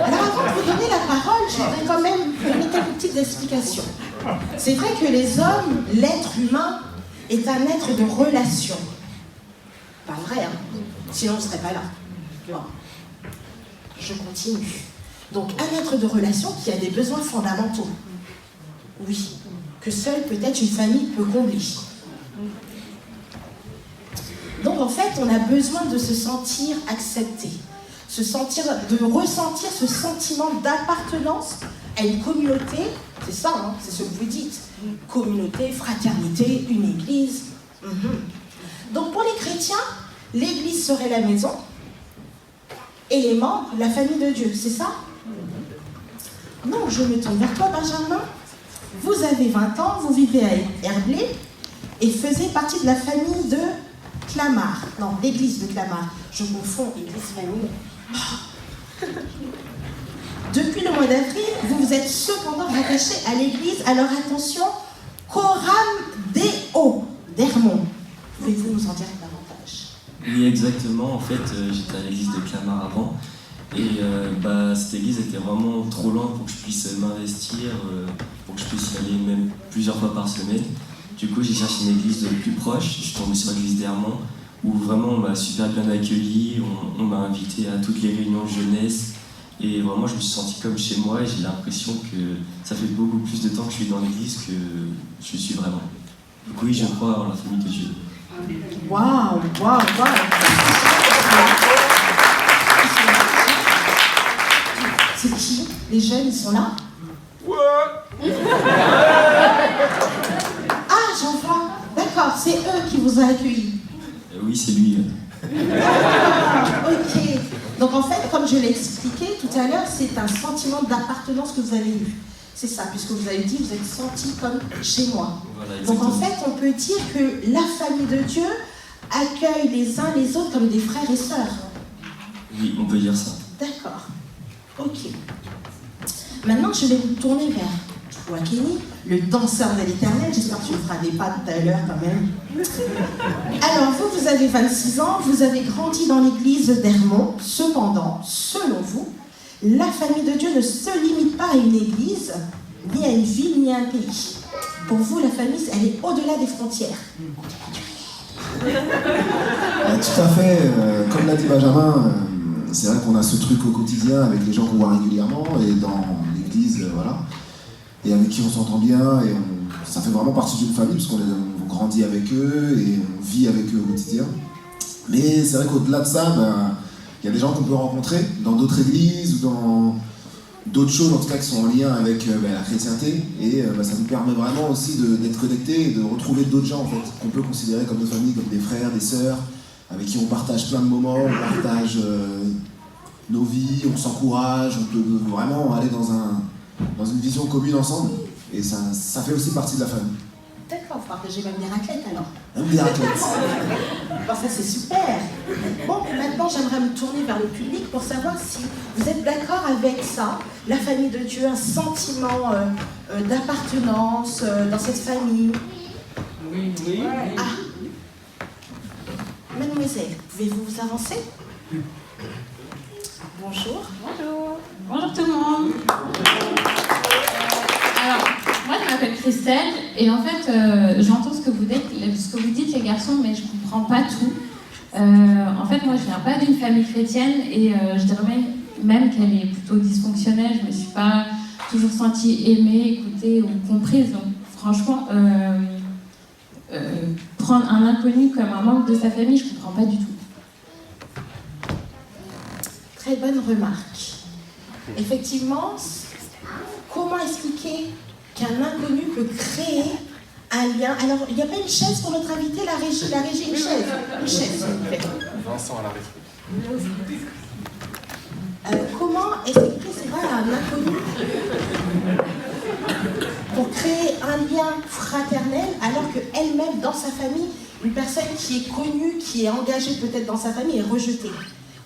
Alors avant de vous donner la parole, je voudrais quand même donner quelques petites explications. C'est vrai que les hommes, l'être humain, est un être de relation. Pas vrai, hein? Sinon on ne serait pas là. Bon. Je continue. Donc un être de relation qui a des besoins fondamentaux. Oui, que seule peut-être une famille peut combler. Donc en fait, on a besoin de se sentir accepté, de ressentir ce sentiment d'appartenance à une communauté, c'est ça, hein, c'est ce que vous dites, communauté, fraternité, une église. Donc pour les chrétiens, l'église serait la maison et les membres, la famille de Dieu, c'est ça? Non, je me tourne vers toi, Benjamin. Vous avez 20 ans, vous vivez à Herblay et faisiez partie de la famille de Clamart. Non, l'église de Clamart. Je confonds église-famille. Depuis le mois d'avril, vous vous êtes cependant rattaché à l'église, alors attention, Coram Deo d'Hermont. Pouvez-vous nous en dire davantage? Oui, exactement. En fait, j'étais à l'église de Clamart avant. Et cette église était vraiment trop loin pour que je puisse m'investir, pour que je puisse y aller même plusieurs fois par semaine. Du coup, j'ai cherché une église plus proche. Je suis tombé sur l'église d'Hermont, où vraiment on m'a super bien accueilli. On m'a invité à toutes les réunions de jeunesse. Et vraiment, je me suis senti comme chez moi et j'ai l'impression que ça fait beaucoup plus de temps que je suis dans l'église que je suis vraiment. Donc oui, je crois en la famille de Dieu. Waouh, waouh, waouh! C'est qui? Les jeunes, ils sont là? Ouais. Ah, j'en vois. D'accord, c'est eux qui vous ont accueillis. Oui, c'est lui. Ok. Donc en fait, comme je l'ai expliqué tout à l'heure, c'est un sentiment d'appartenance que vous avez eu. C'est ça, puisque vous avez dit, vous êtes senti comme chez moi. Voilà, donc en fait, on peut dire que la famille de Dieu accueille les uns les autres comme des frères et sœurs. Oui, on peut dire ça. D'accord. Ok. Maintenant, je vais vous tourner vers toi, Kenny, le danseur de l'Éternel. J'espère que tu me feras des pas tout à l'heure quand même. Alors, vous avez 26 ans, vous avez grandi dans l'église d'Hermont. Cependant, selon vous, la famille de Dieu ne se limite pas à une église, ni à une ville, ni à un pays. Pour vous, la famille, elle est au-delà des frontières. Tout à fait. Comme l'a dit Benjamin, c'est vrai qu'on a ce truc au quotidien avec les gens qu'on voit régulièrement et dans l'église, voilà, et avec qui on s'entend bien et ça fait vraiment partie d'une famille parce qu'on grandit avec eux et on vit avec eux au quotidien. Mais c'est vrai qu'au-delà de ça, il y a des gens qu'on peut rencontrer dans d'autres églises ou dans d'autres choses en tout cas qui sont en lien avec la chrétienté et ça nous permet vraiment aussi d'être connectés et de retrouver d'autres gens en fait qu'on peut considérer comme nos familles, comme des frères, des sœurs, avec qui on partage plein de moments, on partage nos vies, on s'encourage, on peut vraiment aller dans une vision commune ensemble et ça fait aussi partie de la famille. D'accord, vous partagez même des raclettes alors. Même des raclettes. Bon, ça c'est super. Bon, maintenant j'aimerais me tourner vers le public pour savoir si vous êtes d'accord avec ça, la famille de Dieu, un sentiment d'appartenance dans cette famille. Oui, oui. Ah. Mademoiselle, pouvez-vous vous avancer? Bonjour. Bonjour. Bonjour tout le monde. Alors, moi je m'appelle Christelle et en fait j'entends ce que vous dites les garçons, mais je comprends pas tout. En fait moi je viens pas d'une famille chrétienne et je dirais même qu'elle est plutôt dysfonctionnelle. Je me suis pas toujours sentie aimée, écoutée ou comprise. Donc franchement, prendre un inconnu comme un membre de sa famille, je ne comprends pas du tout. Très bonne remarque. Effectivement, comment expliquer qu'un inconnu peut créer un lien? Alors, il n'y a pas une chaise pour notre invité, la régie, une chaise. Une chaise, s'il vous plaît. Vincent à la régie. Comment expliquer, c'est vrai, à un inconnu pour créer un lien fraternel alors qu'elle-même, dans sa famille, une personne qui est connue, qui est engagée peut-être dans sa famille, est rejetée?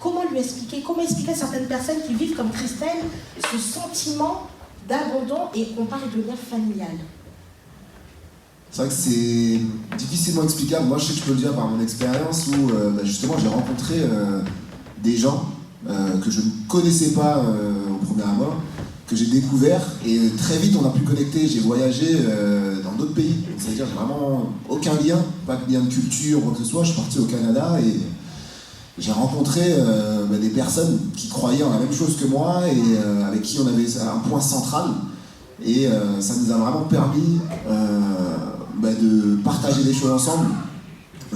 Comment lui expliquer? Comment expliquer à certaines personnes qui vivent comme Christelle ce sentiment d'abandon et qu'on parle de lien familial? C'est vrai que c'est difficilement explicable. Moi, je sais que je peux le dire par mon expérience où justement j'ai rencontré des gens que je ne connaissais pas au premier abord, que j'ai découvert et très vite on a pu connecter. J'ai voyagé dans d'autres pays, c'est-à-dire j'ai vraiment aucun lien, pas de lien de culture ou quoi que ce soit. Je suis parti au Canada et j'ai rencontré des personnes qui croyaient en la même chose que moi et avec qui on avait un point central. Et ça nous a vraiment permis de partager des choses ensemble.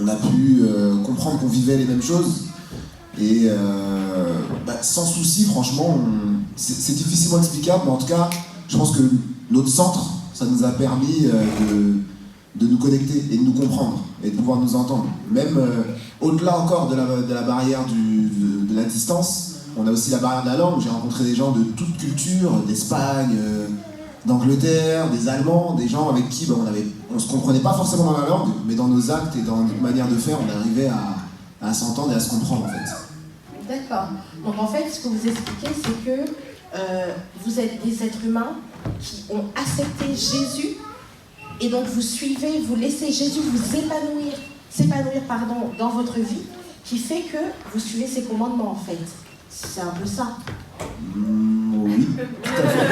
On a pu comprendre qu'on vivait les mêmes choses. Et sans souci, franchement, c'est difficilement explicable, mais en tout cas, je pense que notre centre, ça nous a permis de nous connecter et de nous comprendre et de pouvoir nous entendre. Même au-delà encore de la barrière de la distance, on a aussi la barrière de la langue. J'ai rencontré des gens de toute culture, d'Espagne, d'Angleterre, des Allemands, des gens avec qui on se comprenait pas forcément dans la langue, mais dans nos actes et dans notre manière de faire, on arrivait à s'entendre et à se comprendre en fait. D'accord. Donc en fait, ce que vous expliquez, c'est que vous êtes des êtres humains qui ont accepté Jésus et donc vous suivez, vous laissez Jésus vous s'épanouir dans votre vie, qui fait que vous suivez ses commandements en fait. C'est un peu ça. Oui, tout à fait.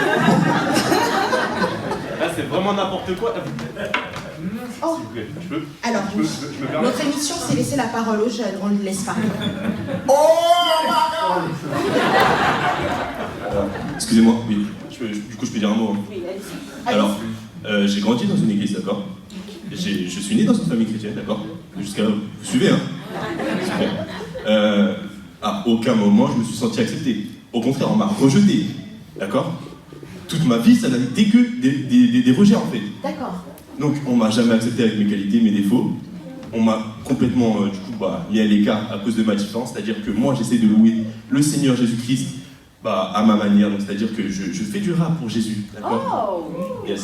Là, c'est vraiment n'importe quoi. Oh. Je peux. Alors, notre émission, c'est laisser la parole aux jeunes, on le laisse parler. Excusez-moi, oui. Du coup, je peux dire un mot. Oui, allez-y. Alors, j'ai grandi dans une église, d'accord? Je suis né dans une famille chrétienne, d'accord? Jusqu'à... Vous suivez, hein? Super. À aucun moment, je me suis senti accepté. Au contraire, on m'a rejeté, d'accord? Toute ma vie, ça n'a été que des rejets, en fait. D'accord. Donc, on m'a jamais accepté avec mes qualités, mes défauts. On m'a complètement, mis à l'écart à cause de ma différence. C'est-à-dire que moi, j'essaie de louer le Seigneur Jésus-Christ à ma manière. Donc, c'est-à-dire que je fais du rap pour Jésus, d'accord? Oh, yes.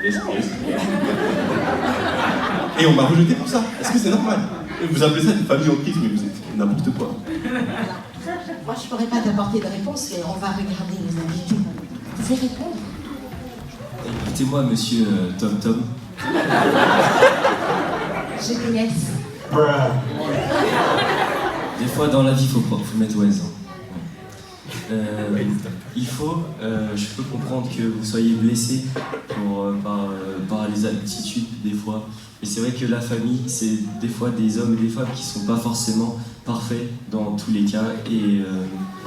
Yes. Et on m'a rejeté pour ça. Est-ce que c'est normal? Vous appelez ça une famille en Christ, mais vous êtes n'importe quoi. Moi, je ne pourrais pas t'apporter de réponse, mais on va regarder les invités. Vous pouvez répondre? Écoutez-moi, monsieur Tom. GPS. Des fois, dans la vie, il faut mettre OS. Il faut, je peux comprendre que vous soyez blessé par les attitudes des fois. Mais c'est vrai que la famille, c'est des fois des hommes et des femmes qui ne sont pas forcément parfaits dans tous les cas. Et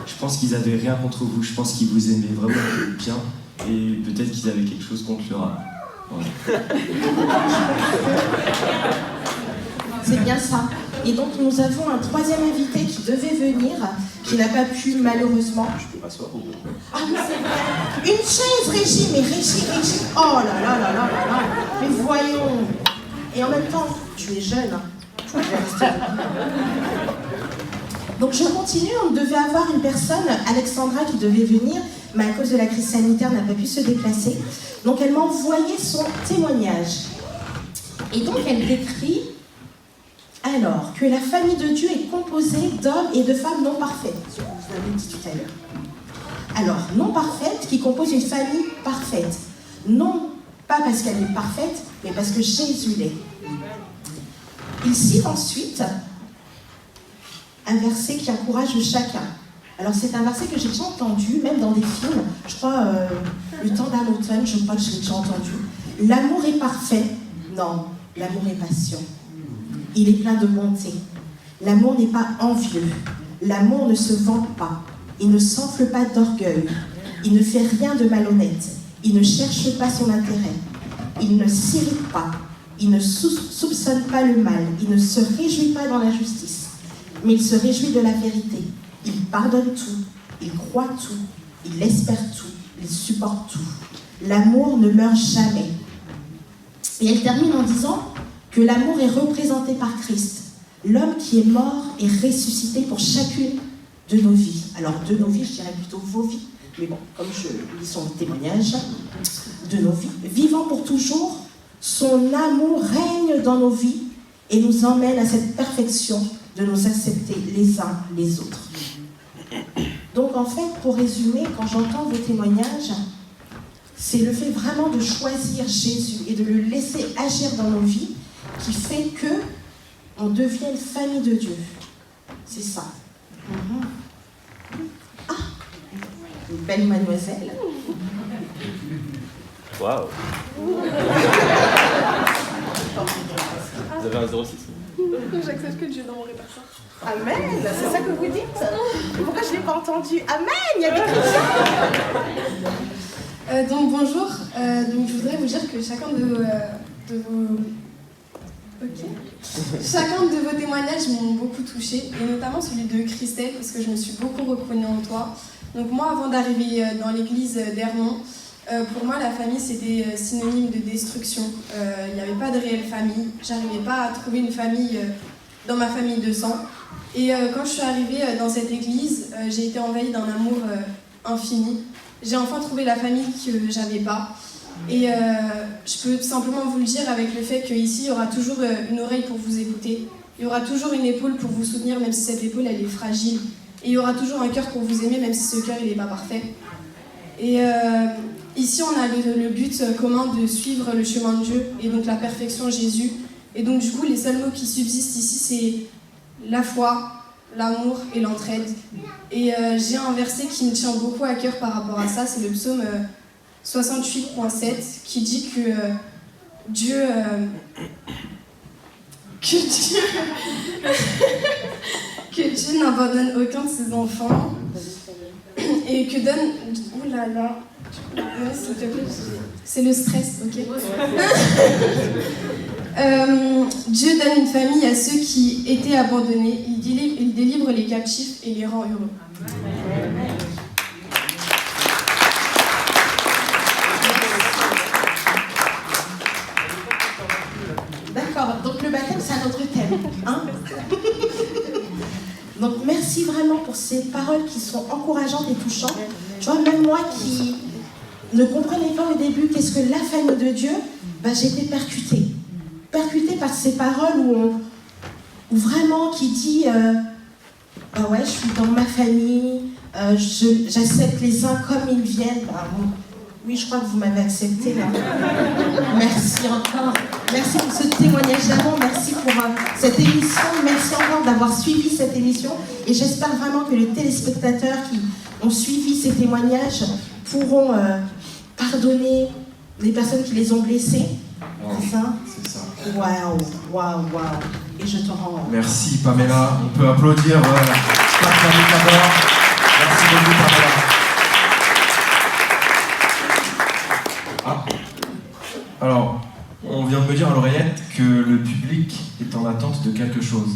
je pense qu'ils n'avaient rien contre vous. Je pense qu'ils vous aimaient vraiment bien. Et peut-être qu'ils avaient quelque chose contre le rap. Voilà. C'est bien ça. Et donc nous avons un troisième invité qui devait venir, qui n'a pas pu malheureusement. Je peux m'asseoir ou... Ah oui, c'est vrai. Une chaise, Régie, mais Régie. Oh là là là là là là. Mais voyons. Et en même temps, tu es jeune. Hein. Je vais rester là. Donc je continue, on devait avoir une personne, Alexandra, qui devait venir, mais à cause de la crise sanitaire, n'a pas pu se déplacer. Donc elle m'a envoyé son témoignage. Et donc elle décrit alors que la famille de Dieu est composée d'hommes et de femmes non parfaites. Je vous l'avais dit tout à l'heure. Alors, non parfaite qui compose une famille parfaite. Non pas parce qu'elle est parfaite, mais parce que Jésus l'est. Il cite ensuite un verset qui encourage chacun. Alors c'est un verset que j'ai déjà entendu, même dans des films, je crois Le temps d'un automne, je crois que je l'ai déjà entendu. L'amour est parfait. Non, l'amour est patient. Il est plein de bonté. L'amour n'est pas envieux. L'amour ne se vante pas. Il ne s'enfle pas d'orgueil. Il ne fait rien de malhonnête. Il ne cherche pas son intérêt. Il ne s'irrite pas. Il ne soupçonne pas le mal. Il ne se réjouit pas dans l'injustice. Mais il se réjouit de la vérité. Il pardonne tout. Il croit tout. Il espère tout. Il supporte tout. L'amour ne meurt jamais. Et elle termine en disant que l'amour est représenté par Christ. L'homme qui est mort est ressuscité pour chacune de nos vies. Alors, de nos vies, je dirais plutôt vos vies. Mais bon, comme je lis son témoignage, de nos vies. Vivant pour toujours, son amour règne dans nos vies et nous emmène à cette perfection de nous accepter les uns les autres. Donc en fait, pour résumer, quand j'entends vos témoignages, c'est le fait vraiment de choisir Jésus et de le laisser agir dans nos vies qui fait que on devient une famille de Dieu. C'est ça. Ah, une belle mademoiselle. Waouh. Vous avez un 06. J'accepte que Dieu dans mon répertoire. Amen, c'est ça que vous dites? Pourquoi je ne l'ai pas entendu? Amen, il y a des chrétiens. Donc bonjour, donc je voudrais vous dire que chacun de vos témoignages m'ont beaucoup touchée, et notamment celui de Christelle, parce que je me suis beaucoup reconnue en toi. Donc moi, avant d'arriver dans l'église d'Hermont, pour moi, la famille, c'était synonyme de destruction. Il n'y avait pas de réelle famille. J'arrivais pas à trouver une famille dans ma famille de sang. Et quand je suis arrivée dans cette église, j'ai été envahie d'un amour infini. J'ai enfin trouvé la famille que j'avais pas. Et je peux simplement vous le dire avec le fait qu'ici, il y aura toujours une oreille pour vous écouter. Il y aura toujours une épaule pour vous soutenir, même si cette épaule, elle est fragile. Et il y aura toujours un cœur pour vous aimer, même si ce cœur, il n'est pas parfait. Et ici, on a le but commun de suivre le chemin de Dieu, et donc la perfection Jésus. Et donc, du coup, les seuls mots qui subsistent ici, c'est la foi, l'amour et l'entraide. Et j'ai un verset qui me tient beaucoup à cœur par rapport à ça, c'est le psaume 68.7, qui dit que Dieu n'abandonne aucun de ses enfants, et que donne... Ouh là là, s'il te plaît, c'est le stress, ok. Dieu donne une famille à ceux qui étaient abandonnés. Il délivre les captifs et les rend heureux. D'accord, donc le baptême, c'est un autre thème. Hein. Donc merci vraiment pour ces paroles qui sont encourageantes et touchantes. Tu vois, même moi qui ne comprenais pas au début qu'est-ce que la famille de Dieu, j'ai été percutée par ces paroles où vraiment qui dit ouais, je suis dans ma famille, j'accepte les uns comme ils viennent. Oui, je crois que vous m'avez accepté là. Merci encore. Merci pour ce témoignage d'amour, merci pour cette émission, merci encore d'avoir suivi cette émission, et j'espère vraiment que les téléspectateurs qui ont suivi ces témoignages pourront pardonner les personnes qui les ont blessés. C'est ça? C'est ça. Waouh. Et je te rends. Merci Pamela, on peut applaudir Pamela d'abord. Merci beaucoup Pamela. Ah. Alors, on vient de me dire à l'oreillette que le public est en attente de quelque chose.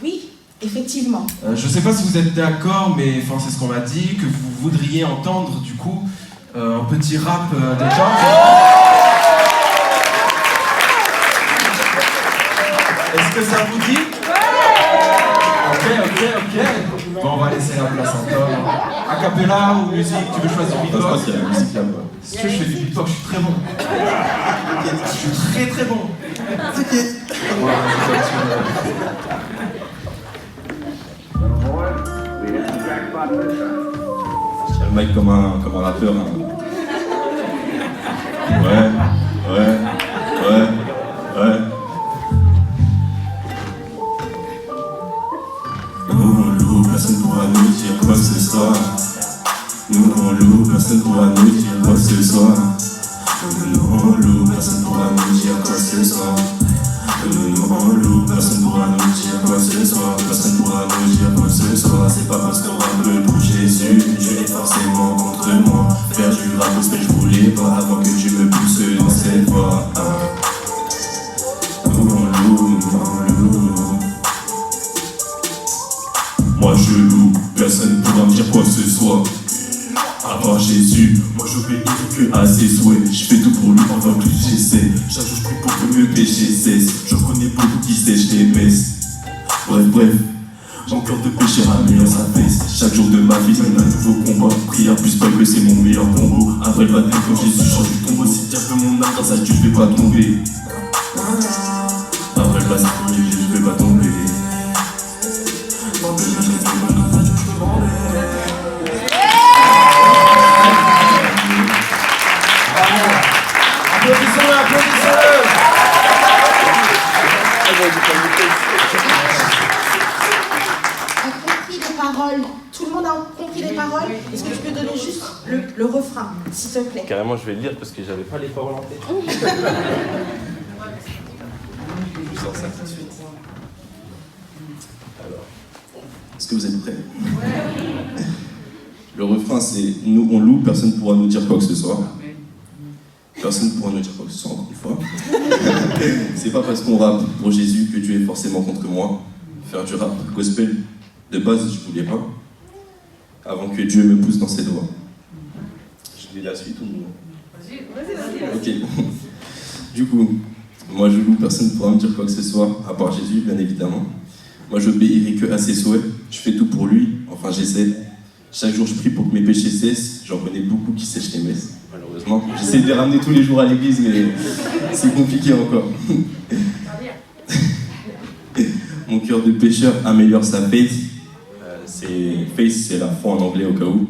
Oui, effectivement. Je sais pas si vous êtes d'accord, mais c'est ce qu'on m'a dit, que vous voudriez entendre du coup un petit rap des gens. Est-ce que ça vous dit? Ok. Bon, on va laisser la place encore. A cappella ou musique? Tu veux choisir beatbox? Je pense qu'il y a la musique là-bas. Si tu veux, je fais du beatbox, je suis très bon. Je suis très bon. T'inquiète. Je tiens le mic comme un rappeur. Hein. Ouais. Nous on loue, personne pourra nous dire quoi que ce soit. Nous on loue, personne pourra nous dire quoi que ce soit. Nous on loue, personne pourra nous dire quoi que ce soit. Nous on loue, personne pourra nous dire quoi que ce soit. Personne pourra nous dire quoi que ce soit. C'est pas parce qu'on rappe le pour Jésus, Dieu est forcément contre moi. Faire du rap parce que je voulais pas avoir soit. À part Jésus, moi j'obéis que à ses souhaits. Je fais tout pour lui pendant que j'essaie. Chaque jour je prie pour que mes péchés cessent. Je connais beaucoup qui sèchent les messes. Bref, mon cœur de péché améliore sa fesse. Chaque jour de ma vie mène un nouveau combat. Prière plus pas que c'est mon meilleur combo. Un vrai baptême quand Jésus change du tombeau. Si Dieu veut mon âme, grâce à Dieu je vais pas tomber. Un vrai baptême quand Jésus je vais pas tomber. Applaudissons-le, applaudissons-le. A compris les paroles. Tout le monde a compris les paroles. Est-ce que tu peux donner juste le refrain, s'il te plaît? Carrément, je vais le lire parce que j'avais pas les paroles en tête. Je sors ça tout de suite. Alors, est-ce que vous êtes prêts? Le refrain c'est « Nous on loue, personne ne pourra nous dire quoi que ce soit ». Personne ne pourra nous dire quoi que ce soit, encore une fois. C'est pas parce qu'on rappe pour Jésus que Dieu est forcément contre moi. Faire du rap gospel, de base, je voulais pas. Avant que Dieu me pousse dans ses doigts. Je lis la suite ou non? Vas-y. Ok. Du coup, moi je loue, personne ne pourra me dire quoi que ce soit, à part Jésus, bien évidemment. Moi j'obéirai que à ses souhaits. Je fais tout pour lui, enfin j'essaie. Chaque jour je prie pour que mes péchés cessent. J'en connais beaucoup qui sèchent les messes, malheureusement. J'essaie de les ramener tous les jours à l'église, mais c'est compliqué encore. Mon cœur de pécheur améliore sa faith. Faith, c'est la foi en anglais au cas où.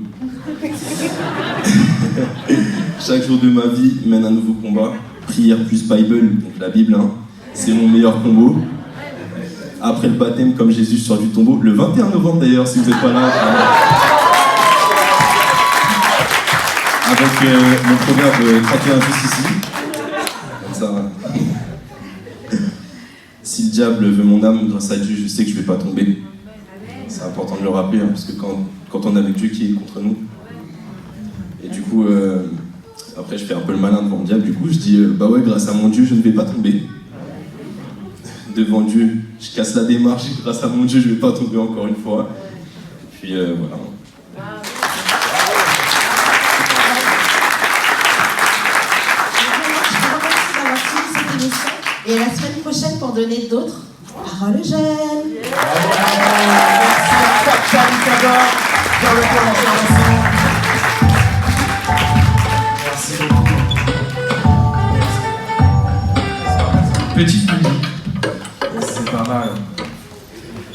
Chaque jour de ma vie mène un nouveau combat. Prière plus Bible, donc la Bible, hein. C'est mon meilleur combo. Après le baptême, comme Jésus sort du tombeau, le 21 novembre d'ailleurs, si vous n'êtes pas là. Avec mon proverbe 31 juste ici. Comme ça. Si le diable veut mon âme, grâce à Dieu, je sais que je ne vais pas tomber. C'est important de le rappeler, hein, parce que quand on est avec Dieu qui est contre nous. Et du coup, après je fais un peu le malin devant le diable, du coup je dis, bah ouais, grâce à mon Dieu, je ne vais pas tomber. Devant Dieu, je casse la démarche, et grâce à mon Dieu, je ne vais pas tomber encore une fois. Et puis voilà. Et à la semaine prochaine pour donner d'autres paroles aux jeunes. Merci beaucoup. Petite musique. C'est pas mal.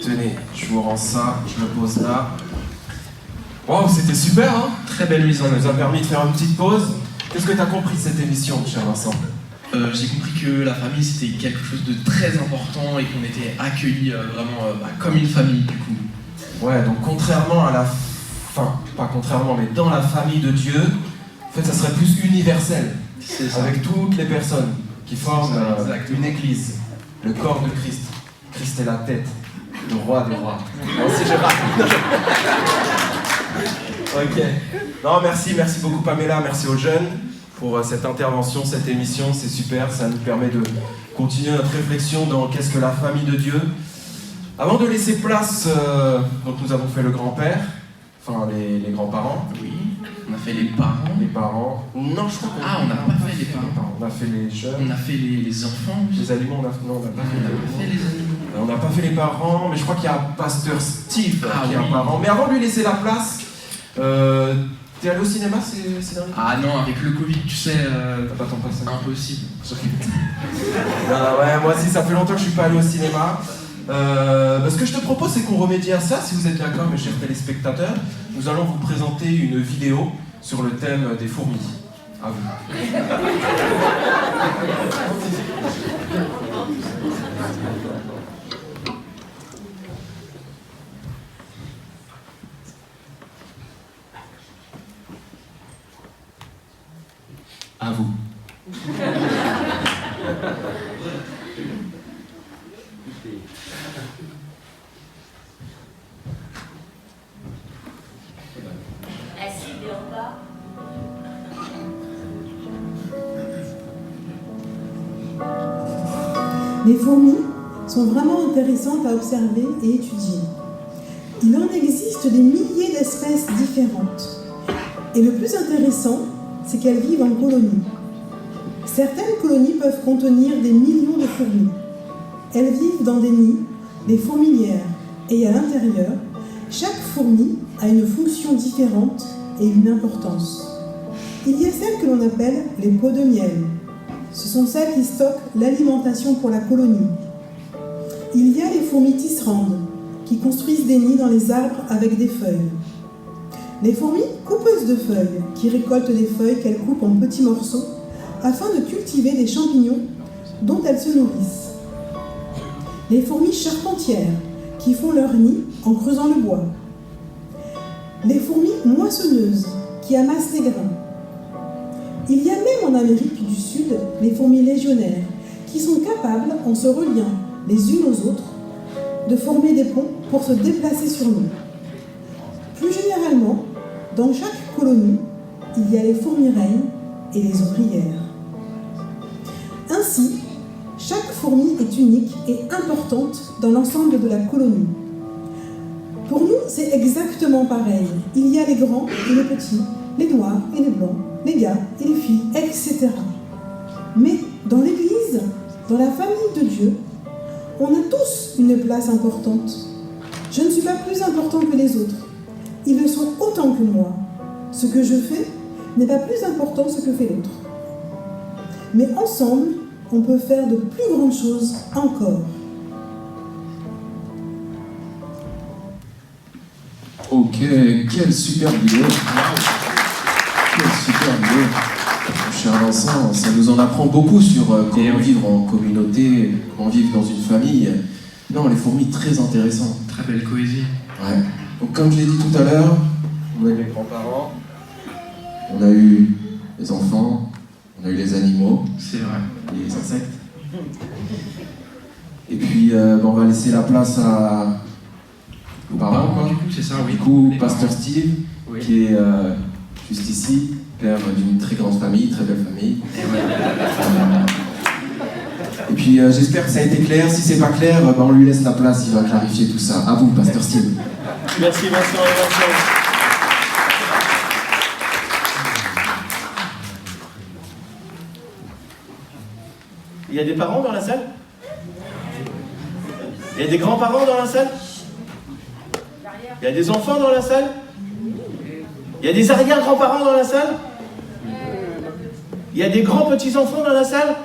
Tenez, je vous rends ça, je le pose là. Wow, c'était super, hein? Très belle mise en œuvre. Ça nous a permis de faire une petite pause. Qu'est-ce que tu as compris de cette émission, cher Vincent? J'ai compris que la famille c'était quelque chose de très important et qu'on était accueillis vraiment comme une famille du coup. Ouais, donc contrairement à la... Enfin, pas contrairement, mais dans la famille de Dieu, en fait ça serait plus universel. C'est ça. Avec toutes les personnes qui forment une église, le corps de Christ. Christ est la tête, le roi des rois. Non, si je raconte. Ok. Non, merci beaucoup Pamela, merci aux jeunes pour cette intervention, cette émission, c'est super, ça nous permet de continuer notre réflexion dans qu'est-ce que la famille de Dieu. Avant de laisser place, donc nous avons fait le grand-père, enfin les grands-parents. Oui, on a fait les parents. Les parents. Non, je crois qu'on on n'a pas fait les parents. On a fait les jeunes. On a fait les enfants. Les animaux, on n'a pas fait les animaux. On n'a pas fait les parents, mais je crois qu'il y a Pasteur Steve qui est un parent. Mais avant de lui laisser la place, t'es allé au cinéma ces derniers temps? Ah non, avec le Covid, tu sais, t'as pas ton passe? Impossible. Ouais, moi aussi, ça fait longtemps que je suis pas allé au cinéma. Ce que je te propose, c'est qu'on remédie à ça, si vous êtes d'accord, mes chers téléspectateurs. Nous allons vous présenter une vidéo sur le thème des fourmis. À vous. À vous. Les fourmis sont vraiment intéressantes à observer et étudier. Il en existe des milliers d'espèces différentes. Et le plus intéressant, c'est qu'elles vivent en colonies. Certaines colonies peuvent contenir des millions de fourmis. Elles vivent dans des nids, des fourmilières, et à l'intérieur, chaque fourmi a une fonction différente et une importance. Il y a celles que l'on appelle les pots de miel. Ce sont celles qui stockent l'alimentation pour la colonie. Il y a les fourmis tisserandes, qui construisent des nids dans les arbres avec des feuilles. Les fourmis coupeuses de feuilles, qui récoltent les feuilles qu'elles coupent en petits morceaux afin de cultiver des champignons dont elles se nourrissent. Les fourmis charpentières, qui font leur nid en creusant le bois. Les fourmis moissonneuses, qui amassent les grains. Il y a même en Amérique du Sud les fourmis légionnaires, qui sont capables, en se reliant les unes aux autres, de former des ponts pour se déplacer sur l'eau. Plus généralement, dans chaque colonie, il y a les fourmis reines et les ouvrières. Ainsi, chaque fourmi est unique et importante dans l'ensemble de la colonie. Pour nous, c'est exactement pareil. Il y a les grands et les petits, les noirs et les blancs, les gars et les filles, etc. Mais dans l'Église, dans la famille de Dieu, on a tous une place importante. Je ne suis pas plus important que les autres. Ils le sont autant que moi. Ce que je fais n'est pas plus important que ce que fait l'autre. Mais ensemble, on peut faire de plus grandes choses encore. Ok, quelle super vidéo. Quelle super vidéo. Mon cher Vincent, ça nous en apprend beaucoup sur comment vivre en communauté, comment vivre dans une famille. Non, les fourmis, très intéressant. Très belle cohésion. Ouais. Donc comme je l'ai dit tout à l'heure, on a eu les grands-parents, on a eu les enfants, on a eu les animaux. C'est vrai. Les insectes. Et puis on va laisser la place aux parents, quoi. Du coup, c'est ça, oui. Du coup, Les Pasteur parents. Steve, Oui. qui est juste ici, père d'une très grande famille, très belle famille. Et puis j'espère que ça a été clair. Si c'est pas clair, on lui laisse la place, il va clarifier tout ça. À vous, Pasteur Steve. Merci Vincent et Vincent. Il y a des parents dans la salle? Il y a des grands-parents dans la salle? Il y a des enfants dans la salle? Il y a des arrière-grands-parents dans la salle? Il y a des grands-petits-enfants dans la salle?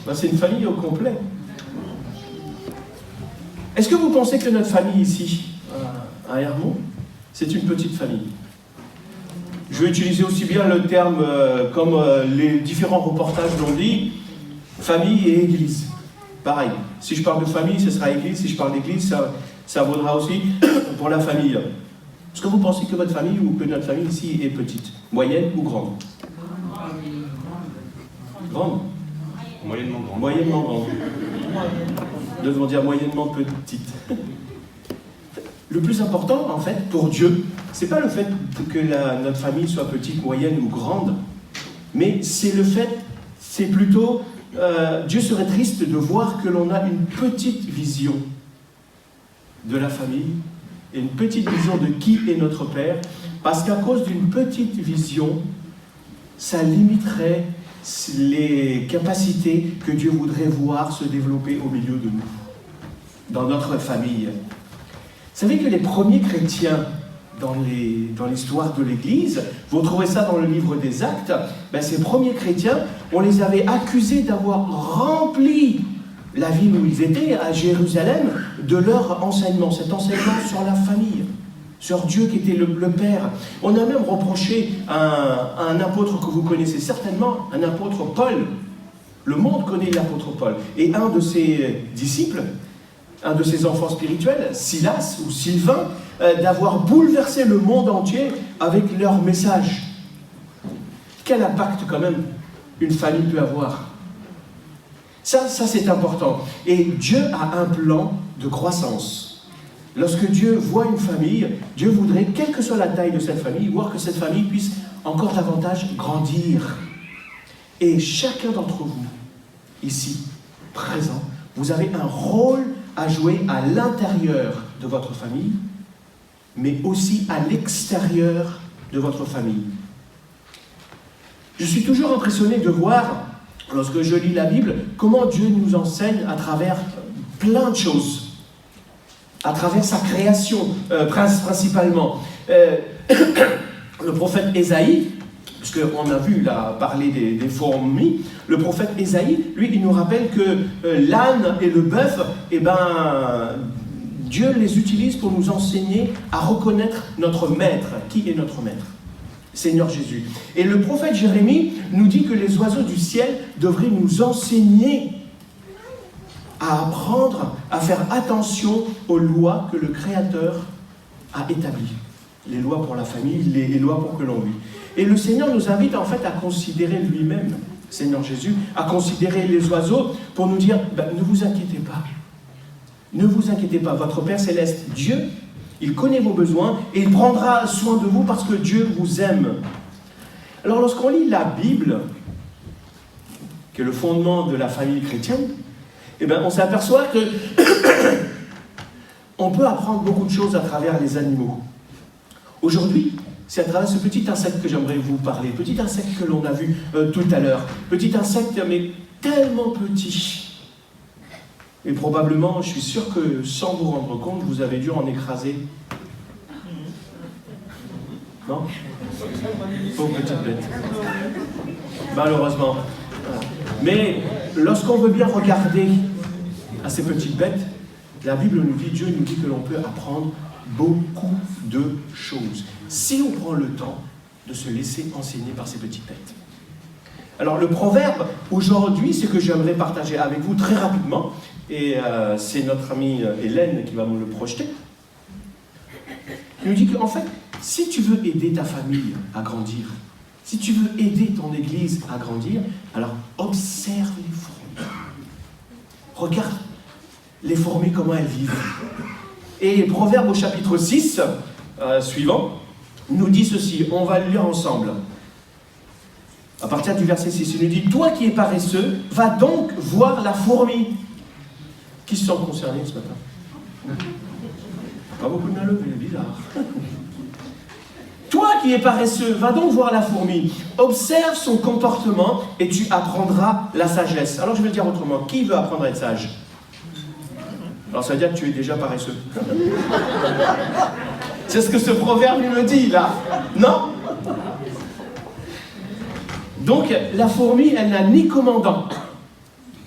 Ben, c'est une famille au complet. Est-ce que vous pensez que notre famille ici, à Hermont, c'est une petite famille? Je vais utiliser aussi bien le terme comme les différents reportages l'ont dit, famille et église. Pareil, si je parle de famille, ce sera église, si je parle d'église, ça vaudra aussi pour la famille. Est-ce que vous pensez que votre famille ou que notre famille ici est petite, moyenne ou grande? Grande? Moyennement grande. Moyennement grande. Nous devons dire moyennement petite. Le plus important, en fait, pour Dieu, c'est pas le fait que notre famille soit petite, moyenne ou grande, mais c'est plutôt, Dieu serait triste de voir que l'on a une petite vision de la famille et une petite vision de qui est notre Père, parce qu'à cause d'une petite vision, ça limiterait les capacités que Dieu voudrait voir se développer au milieu de nous, dans notre famille. Vous savez que les premiers chrétiens dans l'histoire de l'Église, vous trouvez ça dans le livre des Actes, ces premiers chrétiens, on les avait accusés d'avoir rempli la ville où ils étaient, à Jérusalem, de leur enseignement, cet enseignement sur la famille, sur Dieu qui était le Père. On a même reproché à un apôtre que vous connaissez certainement, un apôtre Paul. Le monde connaît l'apôtre Paul. Et un de ses disciples, un de ses enfants spirituels, Silas ou Sylvain, d'avoir bouleversé le monde entier avec leur message. Quel impact quand même une famille peut avoir. Ça c'est important. Et Dieu a un plan de croissance. Lorsque Dieu voit une famille, Dieu voudrait, quelle que soit la taille de cette famille, voir que cette famille puisse encore davantage grandir. Et chacun d'entre vous, ici, présent, vous avez un rôle à jouer à l'intérieur de votre famille, mais aussi à l'extérieur de votre famille. Je suis toujours impressionné de voir, lorsque je lis la Bible, comment Dieu nous enseigne à travers plein de choses, à travers sa création, principalement. Le prophète Ésaïe, parce qu'on a vu là parler des fourmis, le prophète Ésaïe, lui, il nous rappelle que l'âne et le bœuf, eh ben, Dieu les utilise pour nous enseigner à reconnaître notre maître. Qui est notre maître? Seigneur Jésus. Et le prophète Jérémie nous dit que les oiseaux du ciel devraient nous enseigner à apprendre à faire attention aux lois que le Créateur a établies. Les lois pour la famille, les lois pour que l'on vit. Et le Seigneur nous invite en fait à considérer lui-même, Seigneur Jésus, à considérer les oiseaux pour nous dire, ne vous inquiétez pas. Ne vous inquiétez pas, votre Père Céleste, Dieu, il connaît vos besoins et il prendra soin de vous parce que Dieu vous aime. Alors lorsqu'on lit la Bible, qui est le fondement de la famille chrétienne, eh bien, on s'aperçoit que on peut apprendre beaucoup de choses à travers les animaux. Aujourd'hui, c'est à travers ce petit insecte que j'aimerais vous parler, petit insecte que l'on a vu tout à l'heure, petit insecte mais tellement petit. Et probablement, je suis sûr que sans vous rendre compte, vous avez dû en écraser. Non? Pauvre petite bête. Malheureusement. Voilà. Mais lorsqu'on veut bien regarder à ces petites bêtes, la Bible nous dit, Dieu nous dit que l'on peut apprendre beaucoup de choses, si on prend le temps de se laisser enseigner par ces petites bêtes. Alors le proverbe, aujourd'hui, c'est que j'aimerais partager avec vous très rapidement, et c'est notre amie Hélène qui va nous le projeter. Il nous dit qu'en fait, si tu veux aider ta famille à grandir, si tu veux aider ton église à grandir, alors observe les fourmis. Regarde les fourmis, comment elles vivent. Et Proverbe au chapitre 6, suivant, nous dit ceci, on va le lire ensemble. À partir du verset 6, il nous dit, toi qui es paresseux, va donc voir la fourmi. Qui se sent concerné ce matin? Pas beaucoup de mains levées, bizarre. Toi qui es paresseux, va donc voir la fourmi. Observe son comportement et tu apprendras la sagesse. Alors je vais le dire autrement. Qui veut apprendre à être sage? Alors ça veut dire que tu es déjà paresseux. C'est ce que ce proverbe me dit là. Non? Donc la fourmi, elle n'a ni commandant,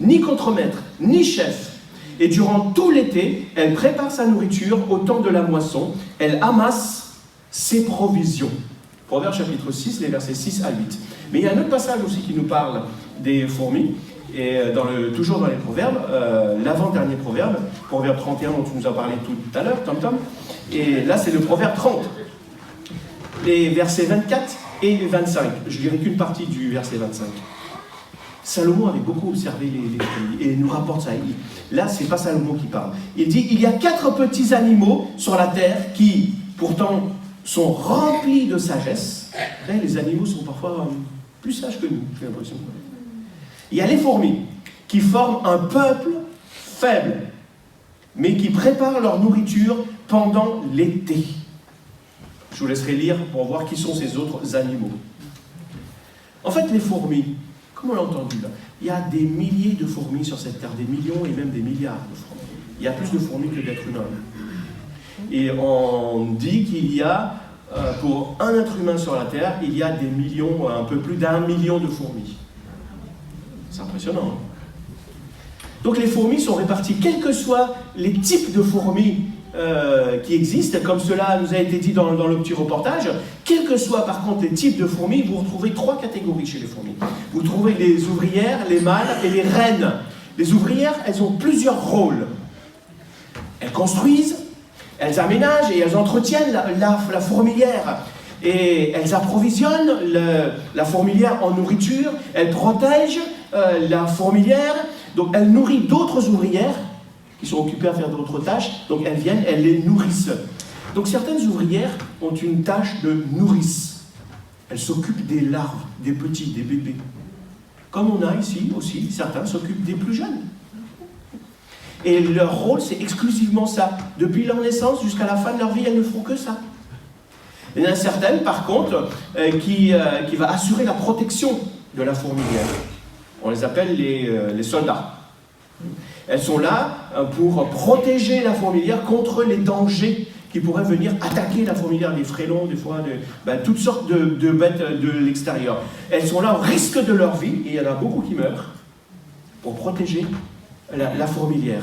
ni contremaître, ni chef. Et durant tout l'été, elle prépare sa nourriture au temps de la moisson. Elle amasse ses provisions. Proverbe chapitre 6, les versets 6 à 8. Mais il y a un autre passage aussi qui nous parle des fourmis. Et toujours dans les proverbes, l'avant-dernier proverbe, proverbe 31 dont tu nous as parlé tout à l'heure, Tom. Et là, c'est le proverbe 30. Les versets 24 et 25. Je dirai qu'une partie du verset 25. Salomon avait beaucoup observé les fourmis et nous rapporte ça. Là, c'est pas Salomon qui parle. Il dit, il y a 4 petits animaux sur la terre qui, pourtant, sont remplis de sagesse. Là, les animaux sont parfois plus sages que nous, j'ai l'impression. Il y a les fourmis qui forment un peuple faible, mais qui préparent leur nourriture pendant l'été. Je vous laisserai lire pour voir qui sont ces autres animaux. En fait, les fourmis, comme on l'a entendu là, il y a des milliers de fourmis sur cette terre, des millions et même des milliards de fourmis. Il y a plus de fourmis que d'êtres humains. Et on dit qu'il y a, pour un être humain sur la terre, il y a des millions, un peu plus d'1 million de fourmis. C'est impressionnant. Hein? Donc les fourmis sont réparties, quels que soient les types de fourmis qui existent, comme cela nous a été dit dans le petit reportage, quels que soient par contre les types de fourmis, vous retrouvez 3 catégories chez les fourmis. Vous trouvez les ouvrières, les mâles et les reines. Les ouvrières, elles ont plusieurs rôles. Elles construisent, elles aménagent et elles entretiennent la fourmilière. Et elles approvisionnent la fourmilière en nourriture, elles protègent la fourmilière, donc elles nourrissent d'autres ouvrières qui sont occupées à faire d'autres tâches, donc elles viennent, elles les nourrissent. Donc certaines ouvrières ont une tâche de nourrice. Elles s'occupent des larves, des petits, des bébés. Comme on a ici aussi, certains s'occupent des plus jeunes. Et leur rôle, c'est exclusivement ça. Depuis leur naissance jusqu'à la fin de leur vie, elles ne font que ça. Il y en a certaines, par contre, qui va assurer la protection de la fourmilière. On les appelle les soldats. Elles sont là pour protéger la fourmilière contre les dangers qui pourraient venir attaquer la fourmilière, des frélons, des fois, toutes sortes de bêtes de l'extérieur. Elles sont là au risque de leur vie, et il y en a beaucoup qui meurent, pour protéger la fourmilière.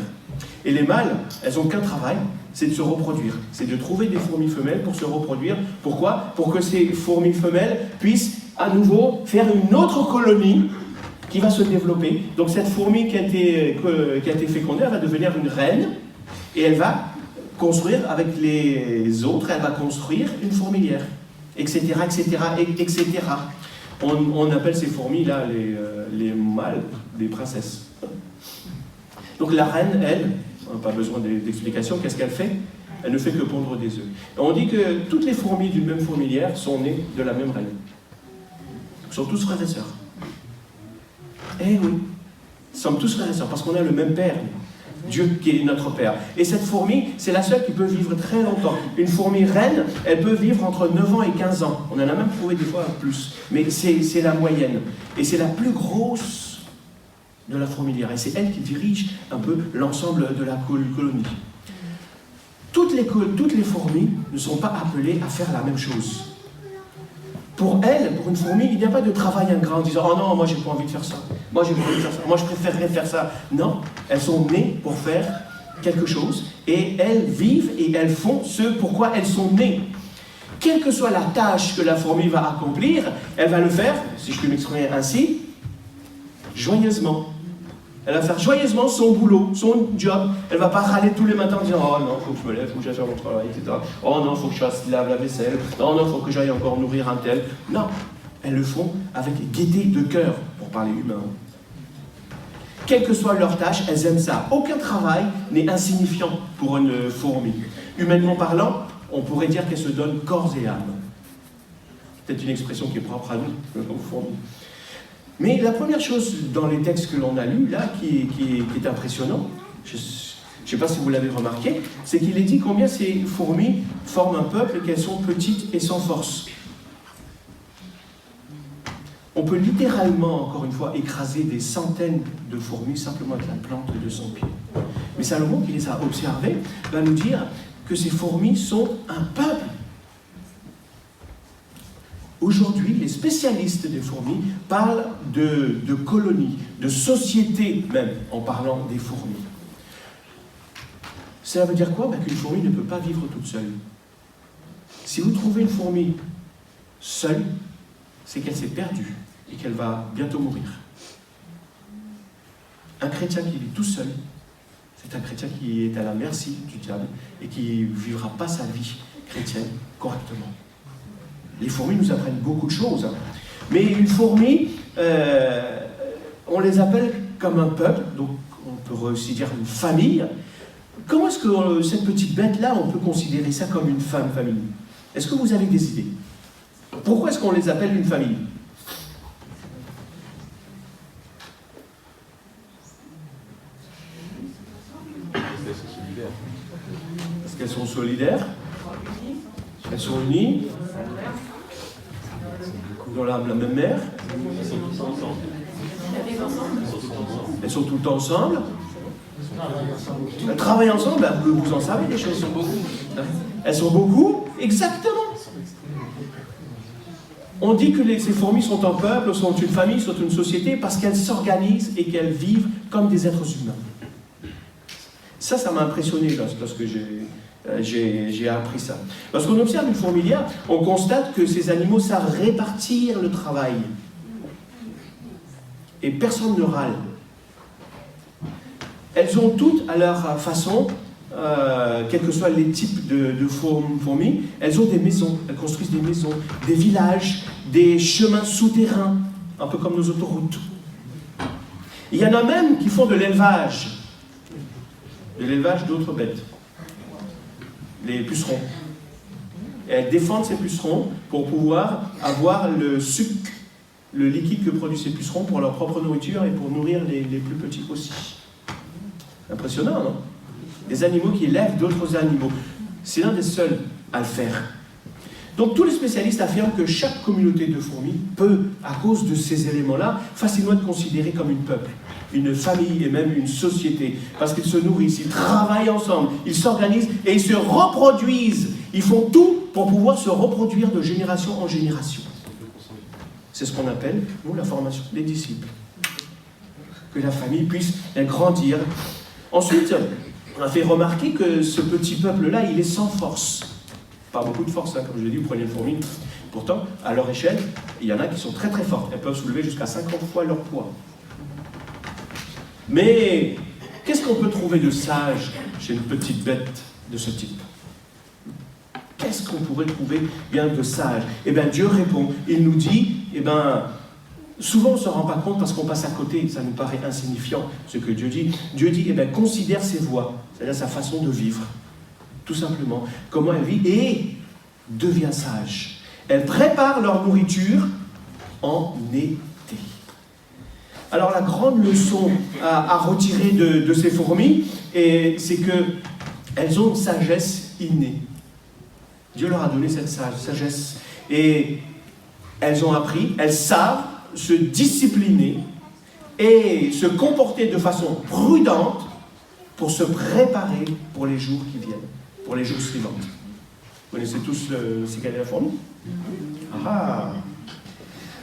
Et les mâles, elles n'ont qu'un travail, c'est de se reproduire. C'est de trouver des fourmis femelles pour se reproduire. Pourquoi? Pour que ces fourmis femelles puissent à nouveau faire une autre colonie qui va se développer. Donc cette fourmi qui a été fécondée, elle va devenir une reine, et elle va construire avec les autres, elle va construire une fourmilière, etc., etc., etc. On appelle ces fourmis-là les mâles des princesses. Donc la reine, elle, pas besoin d'explication, qu'est-ce qu'elle fait? Elle ne fait que pondre des œufs. Et on dit que toutes les fourmis d'une même fourmilière sont nées de la même reine. Ils sont tous frères et sœurs. Eh oui, nous sommes tous frères et sœurs, parce qu'on a le même Père, Dieu qui est notre Père. Et cette fourmi, c'est la seule qui peut vivre très longtemps. Une fourmi reine, elle peut vivre entre 9 ans et 15 ans. On en a même trouvé des fois plus. Mais c'est la moyenne. Et c'est la plus grosse de la fourmilière. Et c'est elle qui dirige un peu l'ensemble de la colonie. Toutes les fourmis ne sont pas appelées à faire la même chose. Pour elle, pour une fourmi, il n'y a pas de travail ingrat en disant « Oh non, moi j'ai pas envie de faire ça. Moi j'ai pas envie de faire ça. Moi je préférerais faire ça. » Non, elles sont nées pour faire quelque chose et elles vivent et elles font ce pourquoi elles sont nées. Quelle que soit la tâche que la fourmi va accomplir, elle va le faire, si je peux m'exprimer ainsi, joyeusement. Elle va faire joyeusement son boulot, son job. Elle ne va pas râler tous les matins en disant « Oh non, il faut que je me lève, il faut que j'aille faire mon travail, etc. Oh non, il faut que je fasse lave la vaisselle. Oh non, il faut que j'aille encore nourrir un tel. » Non, elles le font avec gaieté de cœur, pour parler humain. Quelle que soit leur tâche, elles aiment ça. Aucun travail n'est insignifiant pour une fourmi. Humainement parlant, on pourrait dire qu'elle se donne corps et âme. Peut-être une expression qui est propre à nous, aux fourmis. Mais la première chose dans les textes que l'on a lus, là, qui est impressionnant, je ne sais pas si vous l'avez remarqué, c'est qu'il est dit combien ces fourmis forment un peuple et qu'elles sont petites et sans force. On peut littéralement, encore une fois, écraser des centaines de fourmis simplement avec la plante de son pied. Mais Salomon, qui les a observées, va nous dire que ces fourmis sont un peuple. Aujourd'hui, les spécialistes des fourmis parlent de colonies, de sociétés même, en parlant des fourmis. Cela veut dire quoi? Qu'une fourmi ne peut pas vivre toute seule. Si vous trouvez une fourmi seule, c'est qu'elle s'est perdue et qu'elle va bientôt mourir. Un chrétien qui vit tout seul, c'est un chrétien qui est à la merci du diable et qui ne vivra pas sa vie chrétienne correctement. Les fourmis nous apprennent beaucoup de choses. Mais une fourmi, on les appelle comme un peuple, donc on peut aussi dire une famille. Comment est-ce que cette petite bête-là, on peut considérer ça comme une famille? Est-ce que vous avez des idées? Pourquoi est-ce qu'on les appelle une famille? Parce qu'elles sont solidaires, elles sont unies, elles ont la même mère, elles sont tout le temps ensemble, elles travaillent ensemble, vous en savez des choses, elles sont beaucoup. Elles sont beaucoup, exactement. On dit que ces fourmis sont un peuple, sont une famille, sont une société parce qu'elles s'organisent et qu'elles vivent comme des êtres humains. Ça m'a impressionné lorsque j'ai appris ça. Lorsqu'on observe une fourmilière, on constate que ces animaux savent répartir le travail. Et personne ne râle. Elles ont toutes, à leur façon, quels que soient les types de fourmis, elles ont des maisons, elles construisent des maisons, des villages, des chemins souterrains, un peu comme nos autoroutes. Il y en a même qui font de l'élevage d'autres bêtes, les pucerons. Et elles défendent ces pucerons pour pouvoir avoir le sucre, le liquide que produisent ces pucerons pour leur propre nourriture et pour nourrir les plus petits aussi. Impressionnant, non? Des animaux qui élèvent d'autres animaux. C'est l'un des seuls à le faire. Donc tous les spécialistes affirment que chaque communauté de fourmis peut, à cause de ces éléments-là, facilement être considérée comme une peuple, une famille et même une société. Parce qu'ils se nourrissent, ils travaillent ensemble, ils s'organisent et ils se reproduisent. Ils font tout pour pouvoir se reproduire de génération en génération. C'est ce qu'on appelle, nous, la formation des disciples. Que la famille puisse grandir. Ensuite, on a fait remarquer que ce petit peuple-là, il est sans force. Pas beaucoup de force, hein, comme je l'ai dit, vous prenez une fourmi. Pourtant, à leur échelle, il y en a qui sont très très fortes. Elles peuvent soulever jusqu'à 50 fois leur poids. Mais qu'est-ce qu'on peut trouver de sage chez une petite bête de ce type? Qu'est-ce qu'on pourrait trouver bien de sage? Eh bien, Dieu répond. Il nous dit, eh bien, souvent on ne se rend pas compte parce qu'on passe à côté, ça nous paraît insignifiant ce que Dieu dit. Dieu dit, eh bien, considère ses voies, c'est-à-dire sa façon de vivre. Tout simplement, comment elle vit, et devient sage. Elle prépare leur nourriture en été. Alors la grande leçon à retirer de ces fourmis, c'est qu'elles ont une sagesse innée. Dieu leur a donné cette sagesse. Et elles ont appris, elles savent se discipliner et se comporter de façon prudente pour se préparer pour les jours qui viennent. Pour les jours suivants. Vous connaissez tous le cicada de la fourmi? Ah.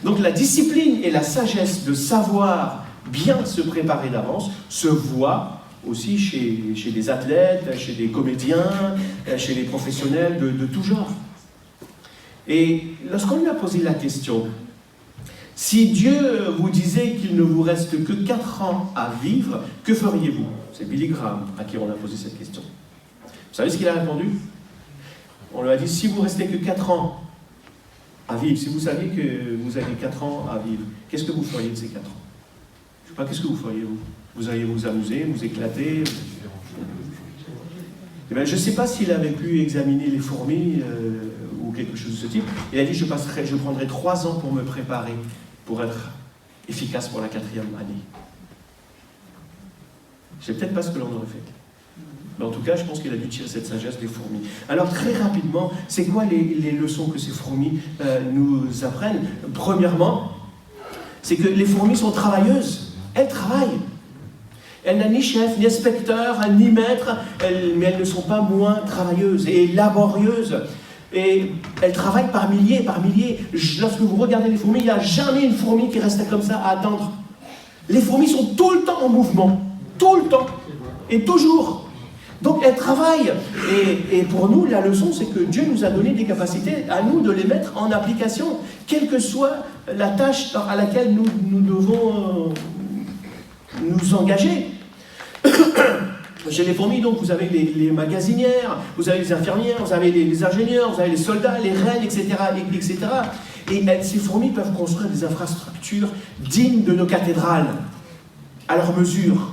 Donc la discipline et la sagesse de savoir bien se préparer d'avance se voit aussi chez des athlètes, chez des comédiens, chez les professionnels de tout genre. Et lorsqu'on lui a posé la question, si Dieu vous disait qu'il ne vous reste que 4 ans à vivre, que feriez-vous? C'est Billy Graham à qui on a posé cette question. Vous savez ce qu'il a répondu? On lui a dit, si vous restez que 4 ans à vivre, si vous saviez que vous avez 4 ans à vivre, qu'est-ce que vous feriez de ces 4 ans? Je ne sais pas, qu'est-ce que vous feriez, vous? Vous alliez vous amuser, vous éclater? Eh bien, je ne sais pas s'il avait pu examiner les fourmis ou quelque chose de ce type. Il a dit, je prendrai 3 ans pour me préparer, pour être efficace pour la 4e année. Je ne sais peut-être pas ce que l'on aurait fait. Mais en tout cas, je pense qu'il a dû tirer cette sagesse des fourmis. Alors, très rapidement, c'est quoi les leçons que ces fourmis nous apprennent? Premièrement, c'est que les fourmis sont travailleuses. Elles travaillent. Elles n'ont ni chef, ni inspecteur, ni maître, mais elles ne sont pas moins travailleuses et laborieuses. Et elles travaillent par milliers, par milliers. Lorsque vous regardez les fourmis, il n'y a jamais une fourmi qui reste comme ça à attendre. Les fourmis sont tout le temps en mouvement. Tout le temps. Et toujours. Donc elles travaillent. Et pour nous, la leçon, c'est que Dieu nous a donné des capacités à nous de les mettre en application, quelle que soit la tâche à laquelle nous devons nous engager. Chez les fourmis, donc, vous avez les magasinières, vous avez les infirmières, vous avez les ingénieurs, vous avez les soldats, les reines, etc. etc. Et ces fourmis peuvent construire des infrastructures dignes de nos cathédrales, à leur mesure.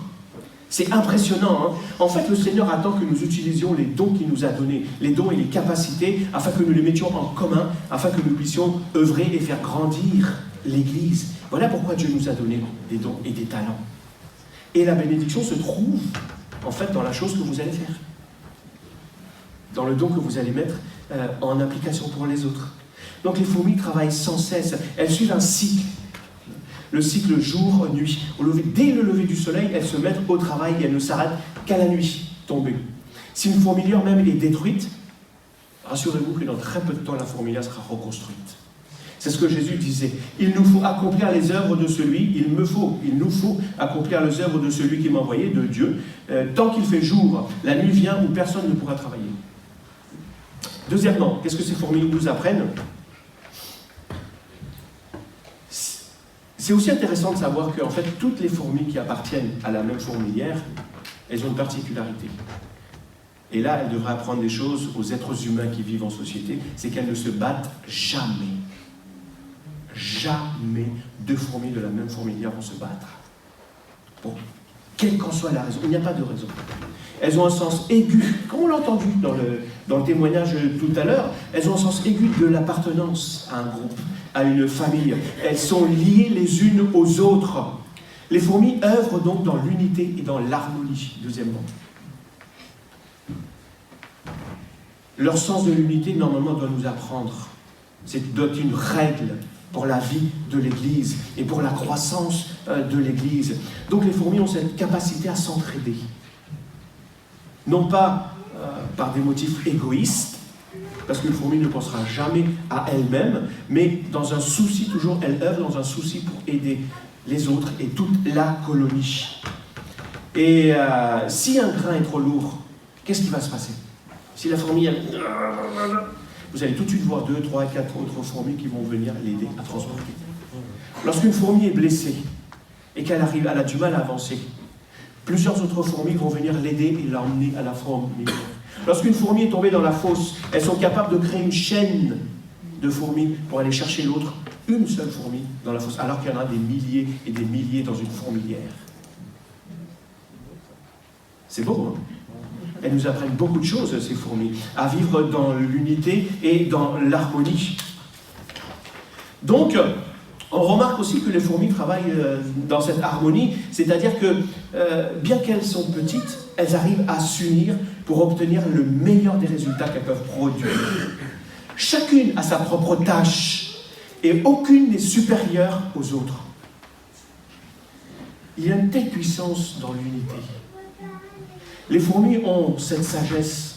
C'est impressionnant, hein? En fait, le Seigneur attend que nous utilisions les dons qu'il nous a donnés, les dons et les capacités, afin que nous les mettions en commun, afin que nous puissions œuvrer et faire grandir l'Église. Voilà pourquoi Dieu nous a donné des dons et des talents. Et la bénédiction se trouve, en fait, dans la chose que vous allez faire. Dans le don que vous allez mettre en application pour les autres. Donc les fourmis travaillent sans cesse. Elles suivent un cycle. Le cycle jour-nuit. Dès le lever du soleil, elles se mettent au travail et elles ne s'arrêtent qu'à la nuit tombée. Si une fourmilière même est détruite, rassurez-vous que dans très peu de temps, la fourmilière sera reconstruite. C'est ce que Jésus disait. Il nous faut accomplir les œuvres de celui, il nous faut accomplir les œuvres de celui qui m'a envoyé, de Dieu, tant qu'il fait jour. La nuit vient où personne ne pourra travailler. Deuxièmement, qu'est-ce que ces fourmis nous apprennent? C'est aussi intéressant de savoir qu'en fait, toutes les fourmis qui appartiennent à la même fourmilière, elles ont une particularité. Et là, elles devraient apprendre des choses aux êtres humains qui vivent en société, c'est qu'elles ne se battent jamais. Jamais 2 fourmis de la même fourmilière vont se battre. Bon, quelle qu'en soit la raison, il n'y a pas de raison. Elles ont un sens aigu, comme on l'a entendu dans le témoignage tout à l'heure, elles ont un sens aigu de l'appartenance à un groupe, à une famille. Elles sont liées les unes aux autres. Les fourmis œuvrent donc dans l'unité et dans l'harmonie, deuxièmement. Leur sens de l'unité, normalement, doit nous apprendre. Doit être une règle pour la vie de l'Église et pour la croissance de l'Église. Donc les fourmis ont cette capacité à s'entraider. Non pas par des motifs égoïstes, parce qu'une fourmi ne pensera jamais à elle-même, mais dans un souci, toujours, elle œuvre dans un souci pour aider les autres et toute la colonie. Et si un grain est trop lourd, qu'est-ce qui va se passer? Si la fourmi, vous allez tout de suite voir 2, 3, 4 autres fourmis qui vont venir l'aider à transporter. Lorsqu'une fourmi est blessée et qu'elle arrive, elle a du mal à avancer, plusieurs autres fourmis vont venir l'aider et l'emmener à la fourmilière. Lorsqu'une fourmi est tombée dans la fosse, elles sont capables de créer une chaîne de fourmis pour aller chercher l'autre, une seule fourmi dans la fosse, alors qu'il y en a des milliers et des milliers dans une fourmilière. C'est beau, hein? Elles nous apprennent beaucoup de choses, ces fourmis, à vivre dans l'unité et dans l'harmonie. Donc, on remarque aussi que les fourmis travaillent dans cette harmonie, c'est-à-dire que, bien qu'elles sont petites, elles arrivent à s'unir pour obtenir le meilleur des résultats qu'elles peuvent produire. Chacune a sa propre tâche, et aucune n'est supérieure aux autres. Il y a une telle puissance dans l'unité. Les fourmis ont cette sagesse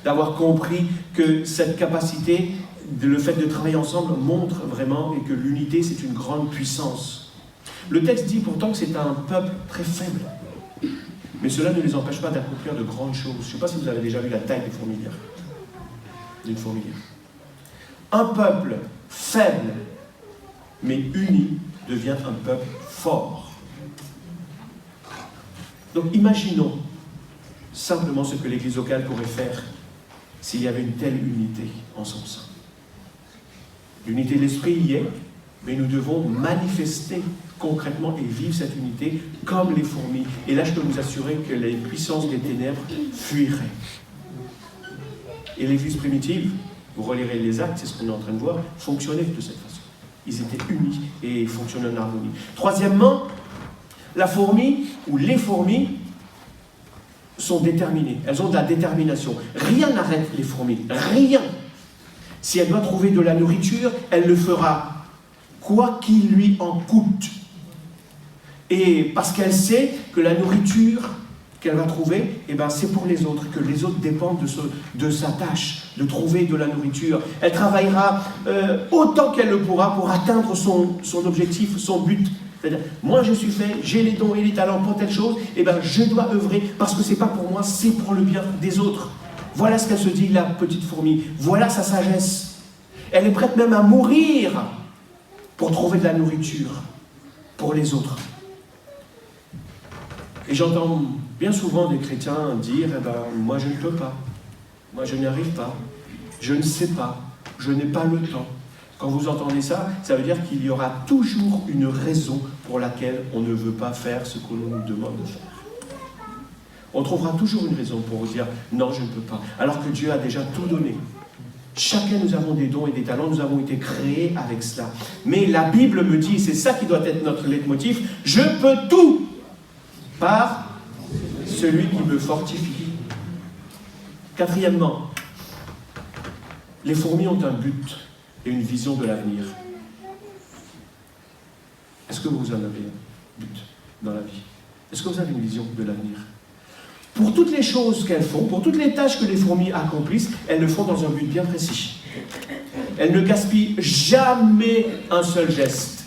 d'avoir compris que cette capacité, le fait de travailler ensemble montre vraiment et que l'unité c'est une grande puissance. Le texte dit pourtant que c'est un peuple très faible, mais cela ne les empêche pas d'accomplir de grandes choses. Je ne sais pas si vous avez déjà vu la taille des fourmilières, d'une fourmilière. Un peuple faible mais uni devient un peuple fort. Donc imaginons simplement ce que l'Église locale pourrait faire s'il y avait une telle unité en son sein. L'unité de l'esprit y est, mais nous devons manifester concrètement et vivre cette unité comme les fourmis. Et là, je peux vous assurer que les puissances des ténèbres fuiraient. Et l'Église primitive, vous relirez les actes, c'est ce qu'on est en train de voir, fonctionnait de cette façon. Ils étaient unis et fonctionnaient en harmonie. Troisièmement, la fourmi, ou les fourmis, sont déterminées. Elles ont de la détermination. Rien n'arrête les fourmis. Rien. Si elle doit trouver de la nourriture, elle le fera, quoi qu'il lui en coûte. Et parce qu'elle sait que la nourriture qu'elle va trouver, eh ben, c'est pour les autres, que les autres dépendent de sa tâche, de trouver de la nourriture. Elle travaillera autant qu'elle le pourra pour atteindre son objectif, son but. C'est-à-dire, moi je suis fait, j'ai les dons et les talents pour telle chose, et ben je dois œuvrer parce que c'est pas pour moi, c'est pour le bien des autres. Voilà ce qu'elle se dit, la petite fourmi. Voilà sa sagesse. Elle est prête même à mourir pour trouver de la nourriture pour les autres. Et j'entends bien souvent des chrétiens dire, eh ben, moi je ne peux pas, moi je n'y arrive pas, je ne sais pas, je n'ai pas le temps. Quand vous entendez ça, ça veut dire qu'il y aura toujours une raison pour laquelle on ne veut pas faire ce que l'on nous demande de faire. On trouvera toujours une raison pour vous dire « non, je ne peux pas », alors que Dieu a déjà tout donné. Chacun, nous avons des dons et des talents, nous avons été créés avec cela. Mais la Bible me dit, c'est ça qui doit être notre leitmotiv, « je peux tout par celui qui me fortifie ». Quatrièmement, les fourmis ont un but et une vision de l'avenir. Est-ce que vous en avez un but dans la vie? Est-ce que vous avez une vision de l'avenir? Pour toutes les choses qu'elles font, pour toutes les tâches que les fourmis accomplissent, elles le font dans un but bien précis. Elles ne gaspillent jamais un seul geste.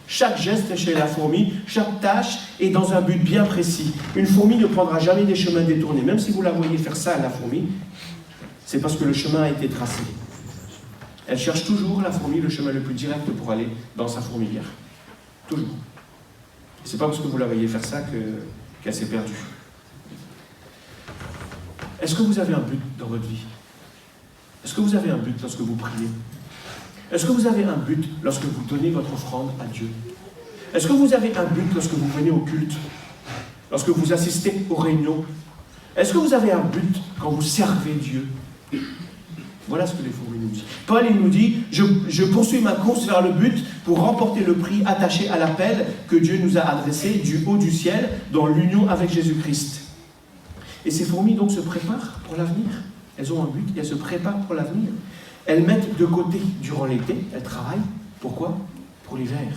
Chaque geste chez la fourmi, chaque tâche est dans un but bien précis. Une fourmi ne prendra jamais des chemins détournés. Même si vous la voyez faire ça à la fourmi, c'est parce que le chemin a été tracé. Elle cherche toujours, la fourmi, le chemin le plus direct pour aller dans sa fourmilière. Toujours. C'est pas parce que vous la voyez faire ça qu'elle s'est perdue. Est-ce que vous avez un but dans votre vie? Est-ce que vous avez un but lorsque vous priez? Est-ce que vous avez un but lorsque vous donnez votre offrande à Dieu? Est-ce que vous avez un but lorsque vous venez au culte? Lorsque vous assistez aux réunions? Est-ce que vous avez un but quand vous servez Dieu? Voilà ce que les fourmis nous disent. Paul, il nous dit, je poursuis ma course vers le but pour remporter le prix attaché à l'appel que Dieu nous a adressé du haut du ciel dans l'union avec Jésus-Christ. Et ces fourmis donc se préparent pour l'avenir. Elles ont un but et elles se préparent pour l'avenir. Elles mettent de côté durant l'été, elles travaillent. Pourquoi? Pour l'hiver,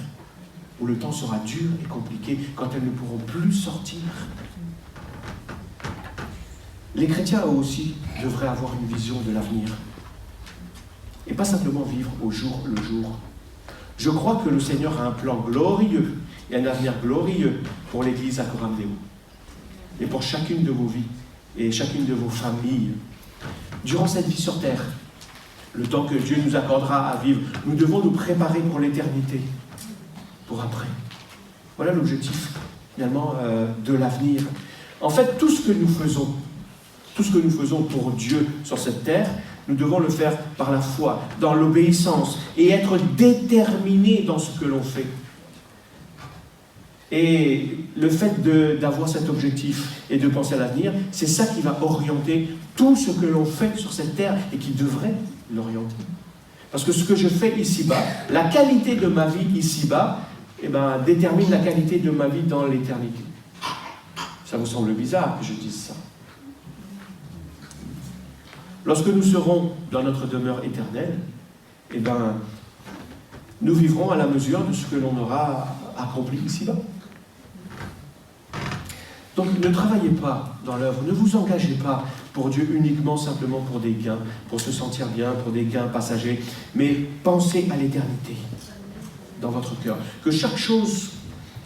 où le temps sera dur et compliqué, quand elles ne pourront plus sortir. Les chrétiens, eux aussi, devraient avoir une vision de l'avenir. Et pas simplement vivre au jour le jour. Je crois que le Seigneur a un plan glorieux et un avenir glorieux pour l'Église à Coram Deo. Et pour chacune de vos vies et chacune de vos familles. Durant cette vie sur terre, le temps que Dieu nous accordera à vivre, nous devons nous préparer pour l'éternité, pour après. Voilà l'objectif, finalement, de l'avenir. En fait, tout ce que nous faisons pour Dieu sur cette terre, nous devons le faire par la foi, dans l'obéissance, et être déterminés dans ce que l'on fait. Et le fait d'avoir cet objectif et de penser à l'avenir, c'est ça qui va orienter tout ce que l'on fait sur cette terre et qui devrait l'orienter. Parce que ce que je fais ici-bas, la qualité de ma vie ici-bas, détermine la qualité de ma vie dans l'éternité. Ça vous semble bizarre que je dise ça? Lorsque nous serons dans notre demeure éternelle, nous vivrons à la mesure de ce que l'on aura accompli ici-bas. Donc ne travaillez pas dans l'œuvre, ne vous engagez pas pour Dieu uniquement, simplement pour des gains, pour se sentir bien, pour des gains passagers, mais pensez à l'éternité dans votre cœur. Que chaque chose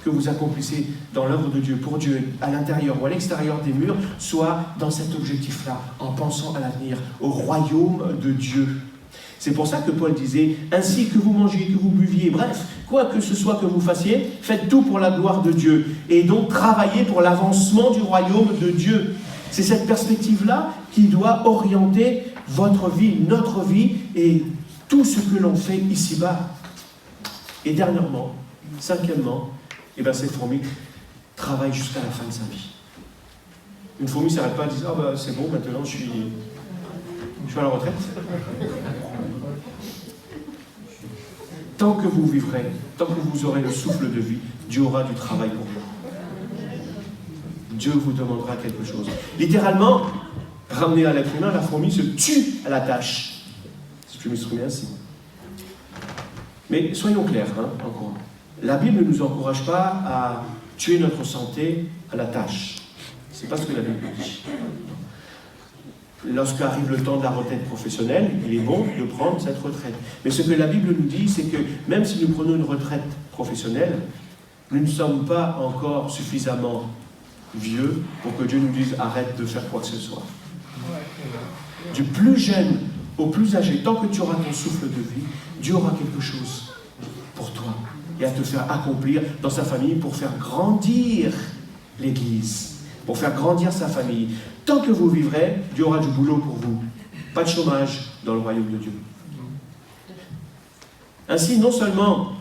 que vous accomplissez dans l'œuvre de Dieu, pour Dieu, à l'intérieur ou à l'extérieur des murs, soit dans cet objectif-là, en pensant à l'avenir, au royaume de Dieu. C'est pour ça que Paul disait, ainsi que vous mangiez, que vous buviez, bref, quoi que ce soit que vous fassiez, faites tout pour la gloire de Dieu. Et donc travaillez pour l'avancement du royaume de Dieu. C'est cette perspective-là qui doit orienter votre vie, notre vie, et tout ce que l'on fait ici-bas. Et dernièrement, cinquièmement, cette fourmi travaille jusqu'à la fin de sa vie. Une fourmi ne s'arrête pas à dire, c'est bon, maintenant je suis à la retraite. Tant que vous vivrez, tant que vous aurez le souffle de vie, Dieu aura du travail pour vous. Dieu vous demandera quelque chose. Littéralement, ramené à l'être humain, la fourmi se tue à la tâche. Si je m'exprime ainsi. Mais soyons clairs, encore. La Bible ne nous encourage pas à tuer notre santé à la tâche. Ce n'est pas ce que la Bible dit. Lorsqu'arrive le temps de la retraite professionnelle, il est bon de prendre cette retraite. Mais ce que la Bible nous dit, c'est que même si nous prenons une retraite professionnelle, nous ne sommes pas encore suffisamment vieux pour que Dieu nous dise arrête de faire quoi que ce soit. Du plus jeune au plus âgé, tant que tu auras ton souffle de vie, Dieu aura quelque chose pour toi et à te faire accomplir dans sa famille pour faire grandir l'Église, pour faire grandir sa famille. Tant que vous vivrez, Dieu aura du boulot pour vous. Pas de chômage dans le royaume de Dieu. Ainsi, non seulement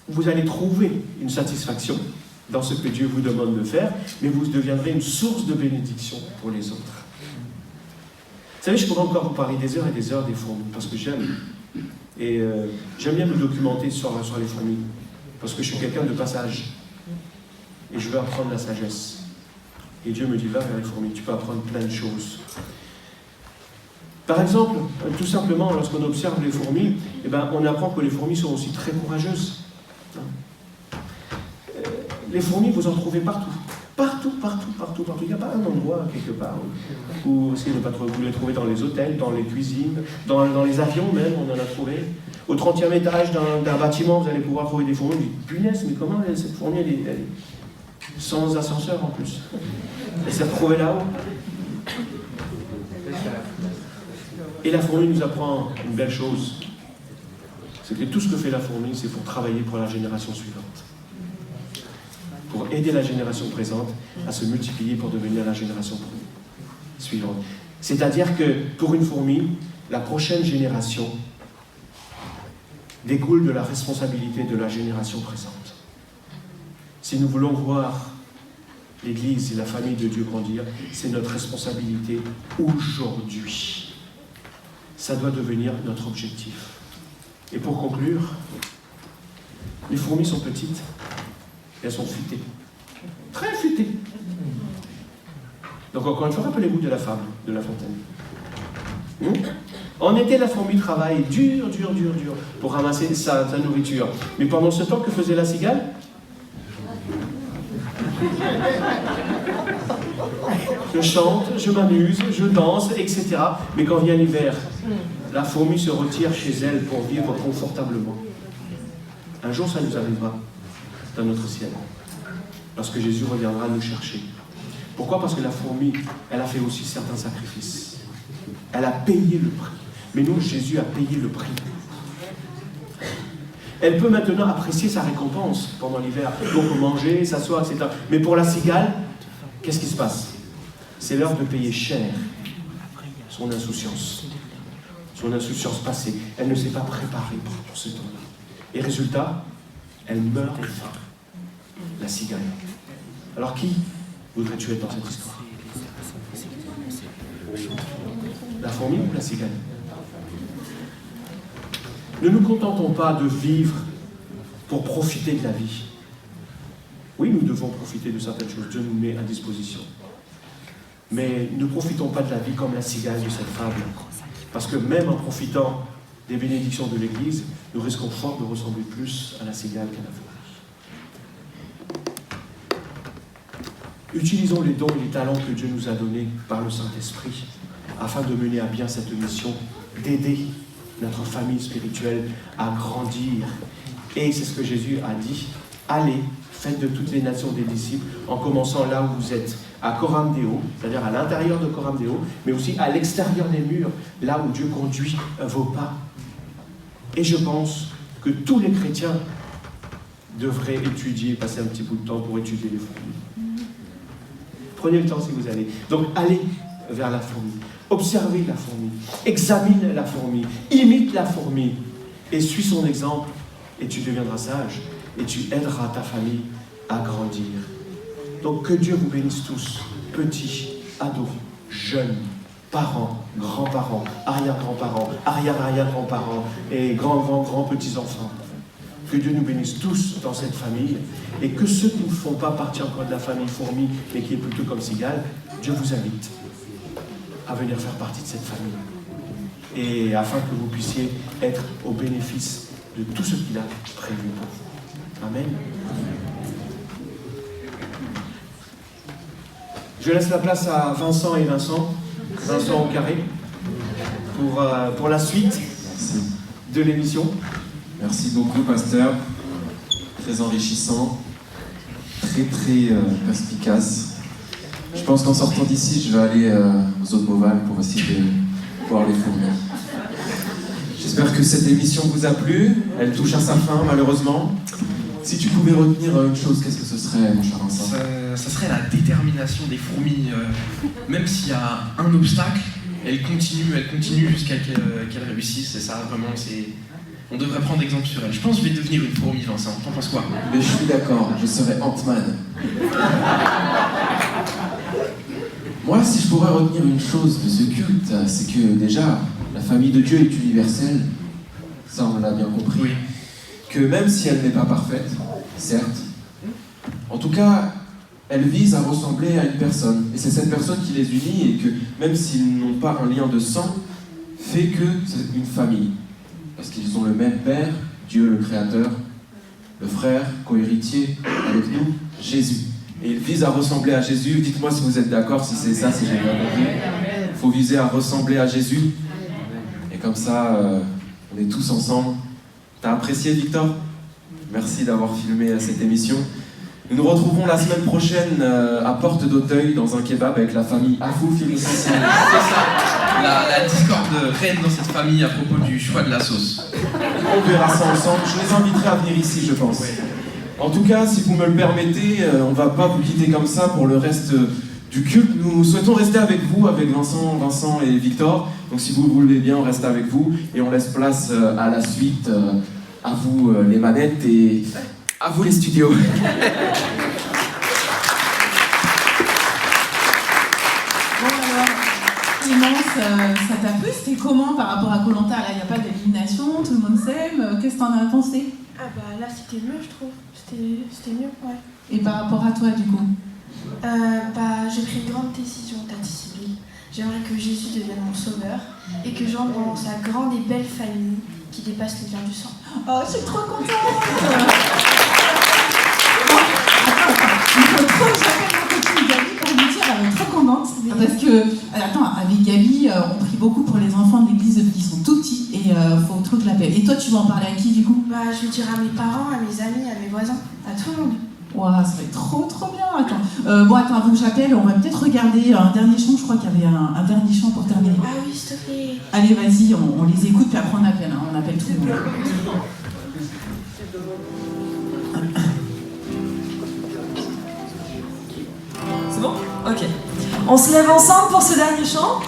vous allez trouver une satisfaction dans ce que Dieu vous demande de faire, mais vous deviendrez une source de bénédiction pour les autres. Vous savez, je pourrais encore vous parler des heures et des heures des fourmis, parce que j'aime. Et j'aime bien me documenter sur les familles, parce que je suis quelqu'un de passage. Et je veux apprendre la sagesse. Et Dieu me dit, va vers les fourmis, tu peux apprendre plein de choses. Par exemple, tout simplement, lorsqu'on observe les fourmis, on apprend que les fourmis sont aussi très courageuses. Les fourmis, vous en trouvez partout. Partout. Il n'y a pas un endroit, quelque part, où essayez de pas trouver. Vous les trouvez dans les hôtels, dans les cuisines, dans les avions même, on en a trouvé. Au 30e étage d'un bâtiment, vous allez pouvoir trouver des fourmis. Vous dites, punaise, mais comment cette fourmi, elle est sans ascenseur en plus. Elle s'est retrouvée là-haut. Et la fourmi nous apprend une belle chose. C'est que tout ce que fait la fourmi, c'est pour travailler pour la génération suivante. Pour aider la génération présente à se multiplier pour devenir la génération suivante. C'est-à-dire que pour une fourmi, la prochaine génération découle de la responsabilité de la génération présente. Si nous voulons voir l'Église et la famille de Dieu grandir, c'est notre responsabilité aujourd'hui. ça doit devenir notre objectif. Et pour conclure, les fourmis sont petites, et elles sont futées. Très futées. Donc encore une fois, rappelez-vous de la fable de La Fontaine. En été, la fourmi travaille dur pour ramasser sa nourriture. Mais pendant ce temps, que faisait la cigale? Je chante, je m'amuse, je danse, etc. Mais quand vient l'hiver, la fourmi se retire chez elle pour vivre confortablement. Un jour, ça nous arrivera dans notre ciel, lorsque Jésus reviendra nous chercher. Pourquoi? Parce que la fourmi, elle a fait aussi certains sacrifices. Elle a payé le prix. Mais nous, Jésus a payé le prix. Elle peut maintenant apprécier sa récompense pendant l'hiver. Donc manger, s'asseoir, etc. Mais pour la cigale, qu'est-ce qui se passe? C'est l'heure de payer cher son insouciance passée. Elle ne s'est pas préparée pour ce temps-là. Et résultat, elle meurt de faim. La cigale. Alors qui voudrais-tu être dans cette histoire? La fourmi ou la cigale? Ne nous contentons pas de vivre pour profiter de la vie. Oui, nous devons profiter de certaines choses. Dieu nous met à disposition. Mais ne profitons pas de la vie comme la cigale de cette fable. Parce que même en profitant des bénédictions de l'Église, nous risquons fort de ressembler plus à la cigale qu'à la fourmi. Utilisons les dons et les talents que Dieu nous a donnés par le Saint-Esprit afin de mener à bien cette mission, d'aider notre famille spirituelle à grandir. Et c'est ce que Jésus a dit, allez, faites de toutes les nations des disciples, en commençant là où vous êtes, à Coram Deo, c'est-à-dire à l'intérieur de Coram Deo, mais aussi à l'extérieur des murs, là où Dieu conduit vos pas. Et je pense que tous les chrétiens devraient étudier, passer un petit bout de temps pour étudier les fourmis. Prenez le temps si vous allez. Donc allez vers la fourmi. Observez la fourmi. Examine la fourmi. Imite la fourmi. Et suis son exemple. Et tu deviendras sage. Et tu aideras ta famille à grandir. Donc que Dieu vous bénisse tous. Petits, ados, jeunes, parents, grands-parents, arrière-grands-parents, arrière-arrière-grands-parents et grands-petits-enfants. Que Dieu nous bénisse tous dans cette famille. Et que ceux qui ne font pas partie encore de la famille fourmi, mais qui est plutôt comme cigale, Dieu vous invite à venir faire partie de cette famille. Et afin que vous puissiez être au bénéfice de tout ce qu'il a prévu pour vous. Amen. Je laisse la place à Vincent et Vincent. Vincent au carré. Pour la suite de l'émission. Merci beaucoup, pasteur. Très enrichissant. Très perspicace. Je pense qu'en sortant d'ici, je vais aller aux Autres Beauval pour essayer de voir les fourmis. J'espère que cette émission vous a plu. Elle touche à sa fin, malheureusement. Si tu pouvais retenir une chose, qu'est-ce que ce serait, mon cher Vincent? Ça serait la détermination des fourmis. Même s'il y a un obstacle, elle continue jusqu'à qu'elle réussisse. Et ça, vraiment, on devrait prendre exemple sur elle. Je pense que je vais devenir une fourmi, Vincent. T'en penses quoi? Mais je suis d'accord, je serai Ant-Man. Moi, si je pourrais retenir une chose de ce culte, c'est que déjà, la famille de Dieu est universelle. Ça, on l'a bien compris. Oui. Que même si elle n'est pas parfaite, certes, en tout cas, elle vise à ressembler à une personne. Et c'est cette personne qui les unit et que, même s'ils n'ont pas un lien de sang, fait que c'est une famille. Parce qu'ils ont le même Père, Dieu le Créateur, le frère, co-héritier avec nous, Jésus. Et ils visent à ressembler à Jésus. Dites-moi si vous êtes d'accord, si c'est ça, si j'ai bien compris. Il faut viser à ressembler à Jésus. Et comme ça, on est tous ensemble. T'as apprécié, Victor? Merci d'avoir filmé cette émission. Nous nous retrouvons la semaine prochaine à Porte d'Auteuil dans un kebab avec la famille Afou Film. C'est ça. La discorde règne dans cette famille à propos du choix de la sauce. On verra ça ensemble. Je les inviterai à venir ici, je pense. En tout cas, si vous me le permettez, on ne va pas vous quitter comme ça pour le reste du culte. Nous souhaitons rester avec vous, avec Vincent et Victor. Donc si vous voulez bien, on reste avec vous et on laisse place à la suite. À vous les manettes et à vous les studios. Clémence, ça t'a plu? C'était comment par rapport à Koh Lanta? Là, il n'y a pas d'élimination, tout le monde s'aime. Qu'est-ce que t'en as pensé? Ah bah là c'était mieux je trouve, c'était mieux, ouais. Et par rapport à toi du coup? Bah j'ai pris une grande décision, Tati Sibylle. J'aimerais que Jésus devienne mon sauveur et que j'entre dans sa grande et belle famille qui dépasse les liens du sang. Oh, je suis trop contente. Il faut trop que j'appelle ma copine Gabi pour lui dire, elle est trop contente. Parce que, attends, avec Gabi, on prie beaucoup pour les enfants de l'église depuis qu'ils sont tout petits et faut trop que je l'appelle. Et toi, tu vas en parler à qui du coup? Bah, je vais dire à mes parents, à mes amis, à mes voisins, à tout le monde. Ouah, ça va être trop bien. Attends, bon, attends, avant que j'appelle, on va peut-être regarder un dernier chant. Je crois qu'il y avait un dernier chant pour terminer. Ah oui, s'il te plaît. Allez, vas-y, on les écoute, puis après on appelle. On appelle tout le monde. C'est bon? Ok. On se lève ensemble pour ce dernier chant?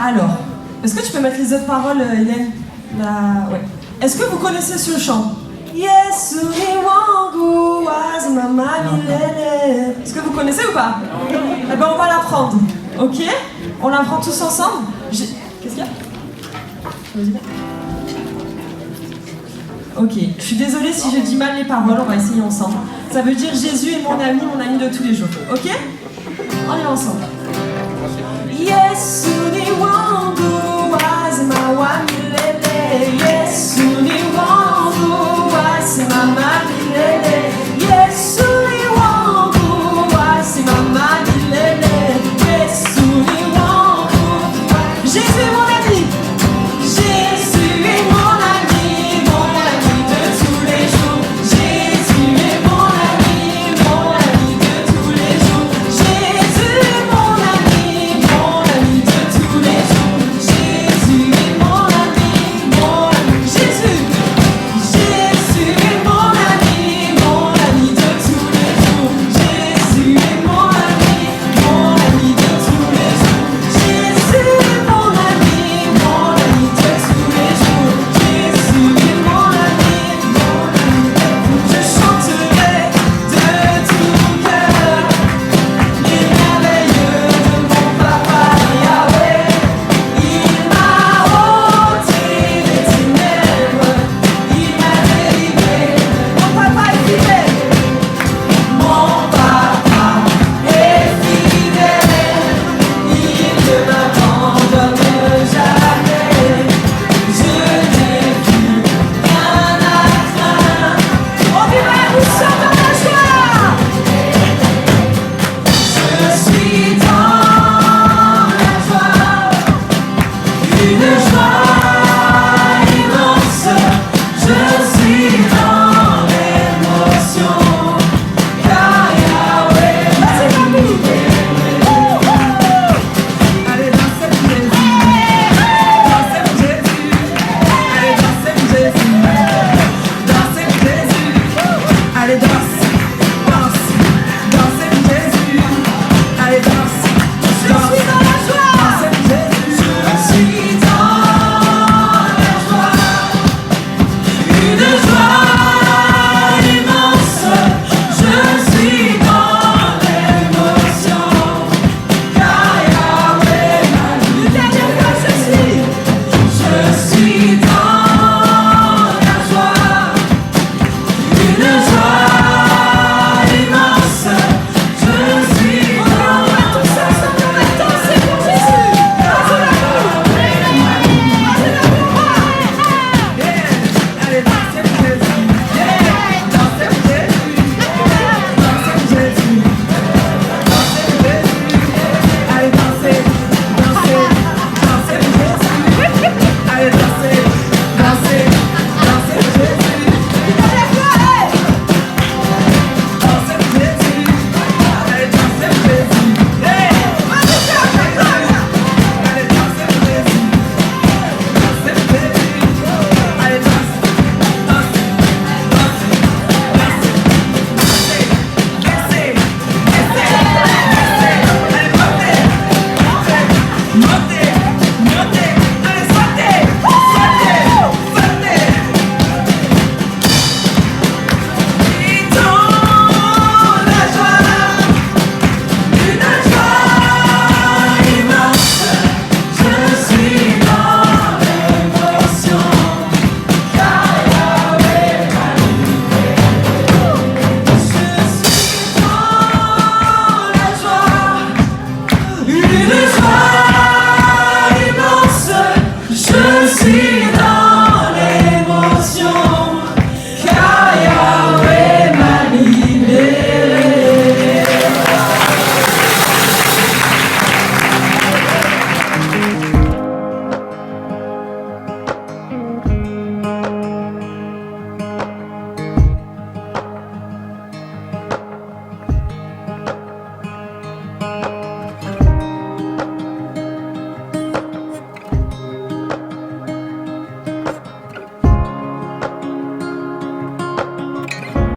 Alors, est-ce que tu peux mettre les autres paroles, Hélène? Ouais. Est-ce que vous connaissez ce chant? Yesu ni wangu wazimama milele. Est-ce que vous connaissez ou pas? Eh ben on va l'apprendre, ok? On l'apprend tous ensemble. Qu'est-ce qu'il y a? Ok, je suis désolée si je dis mal les paroles, on va essayer ensemble. Ça veut dire Jésus est mon ami de tous les jours, ok? On est ensemble.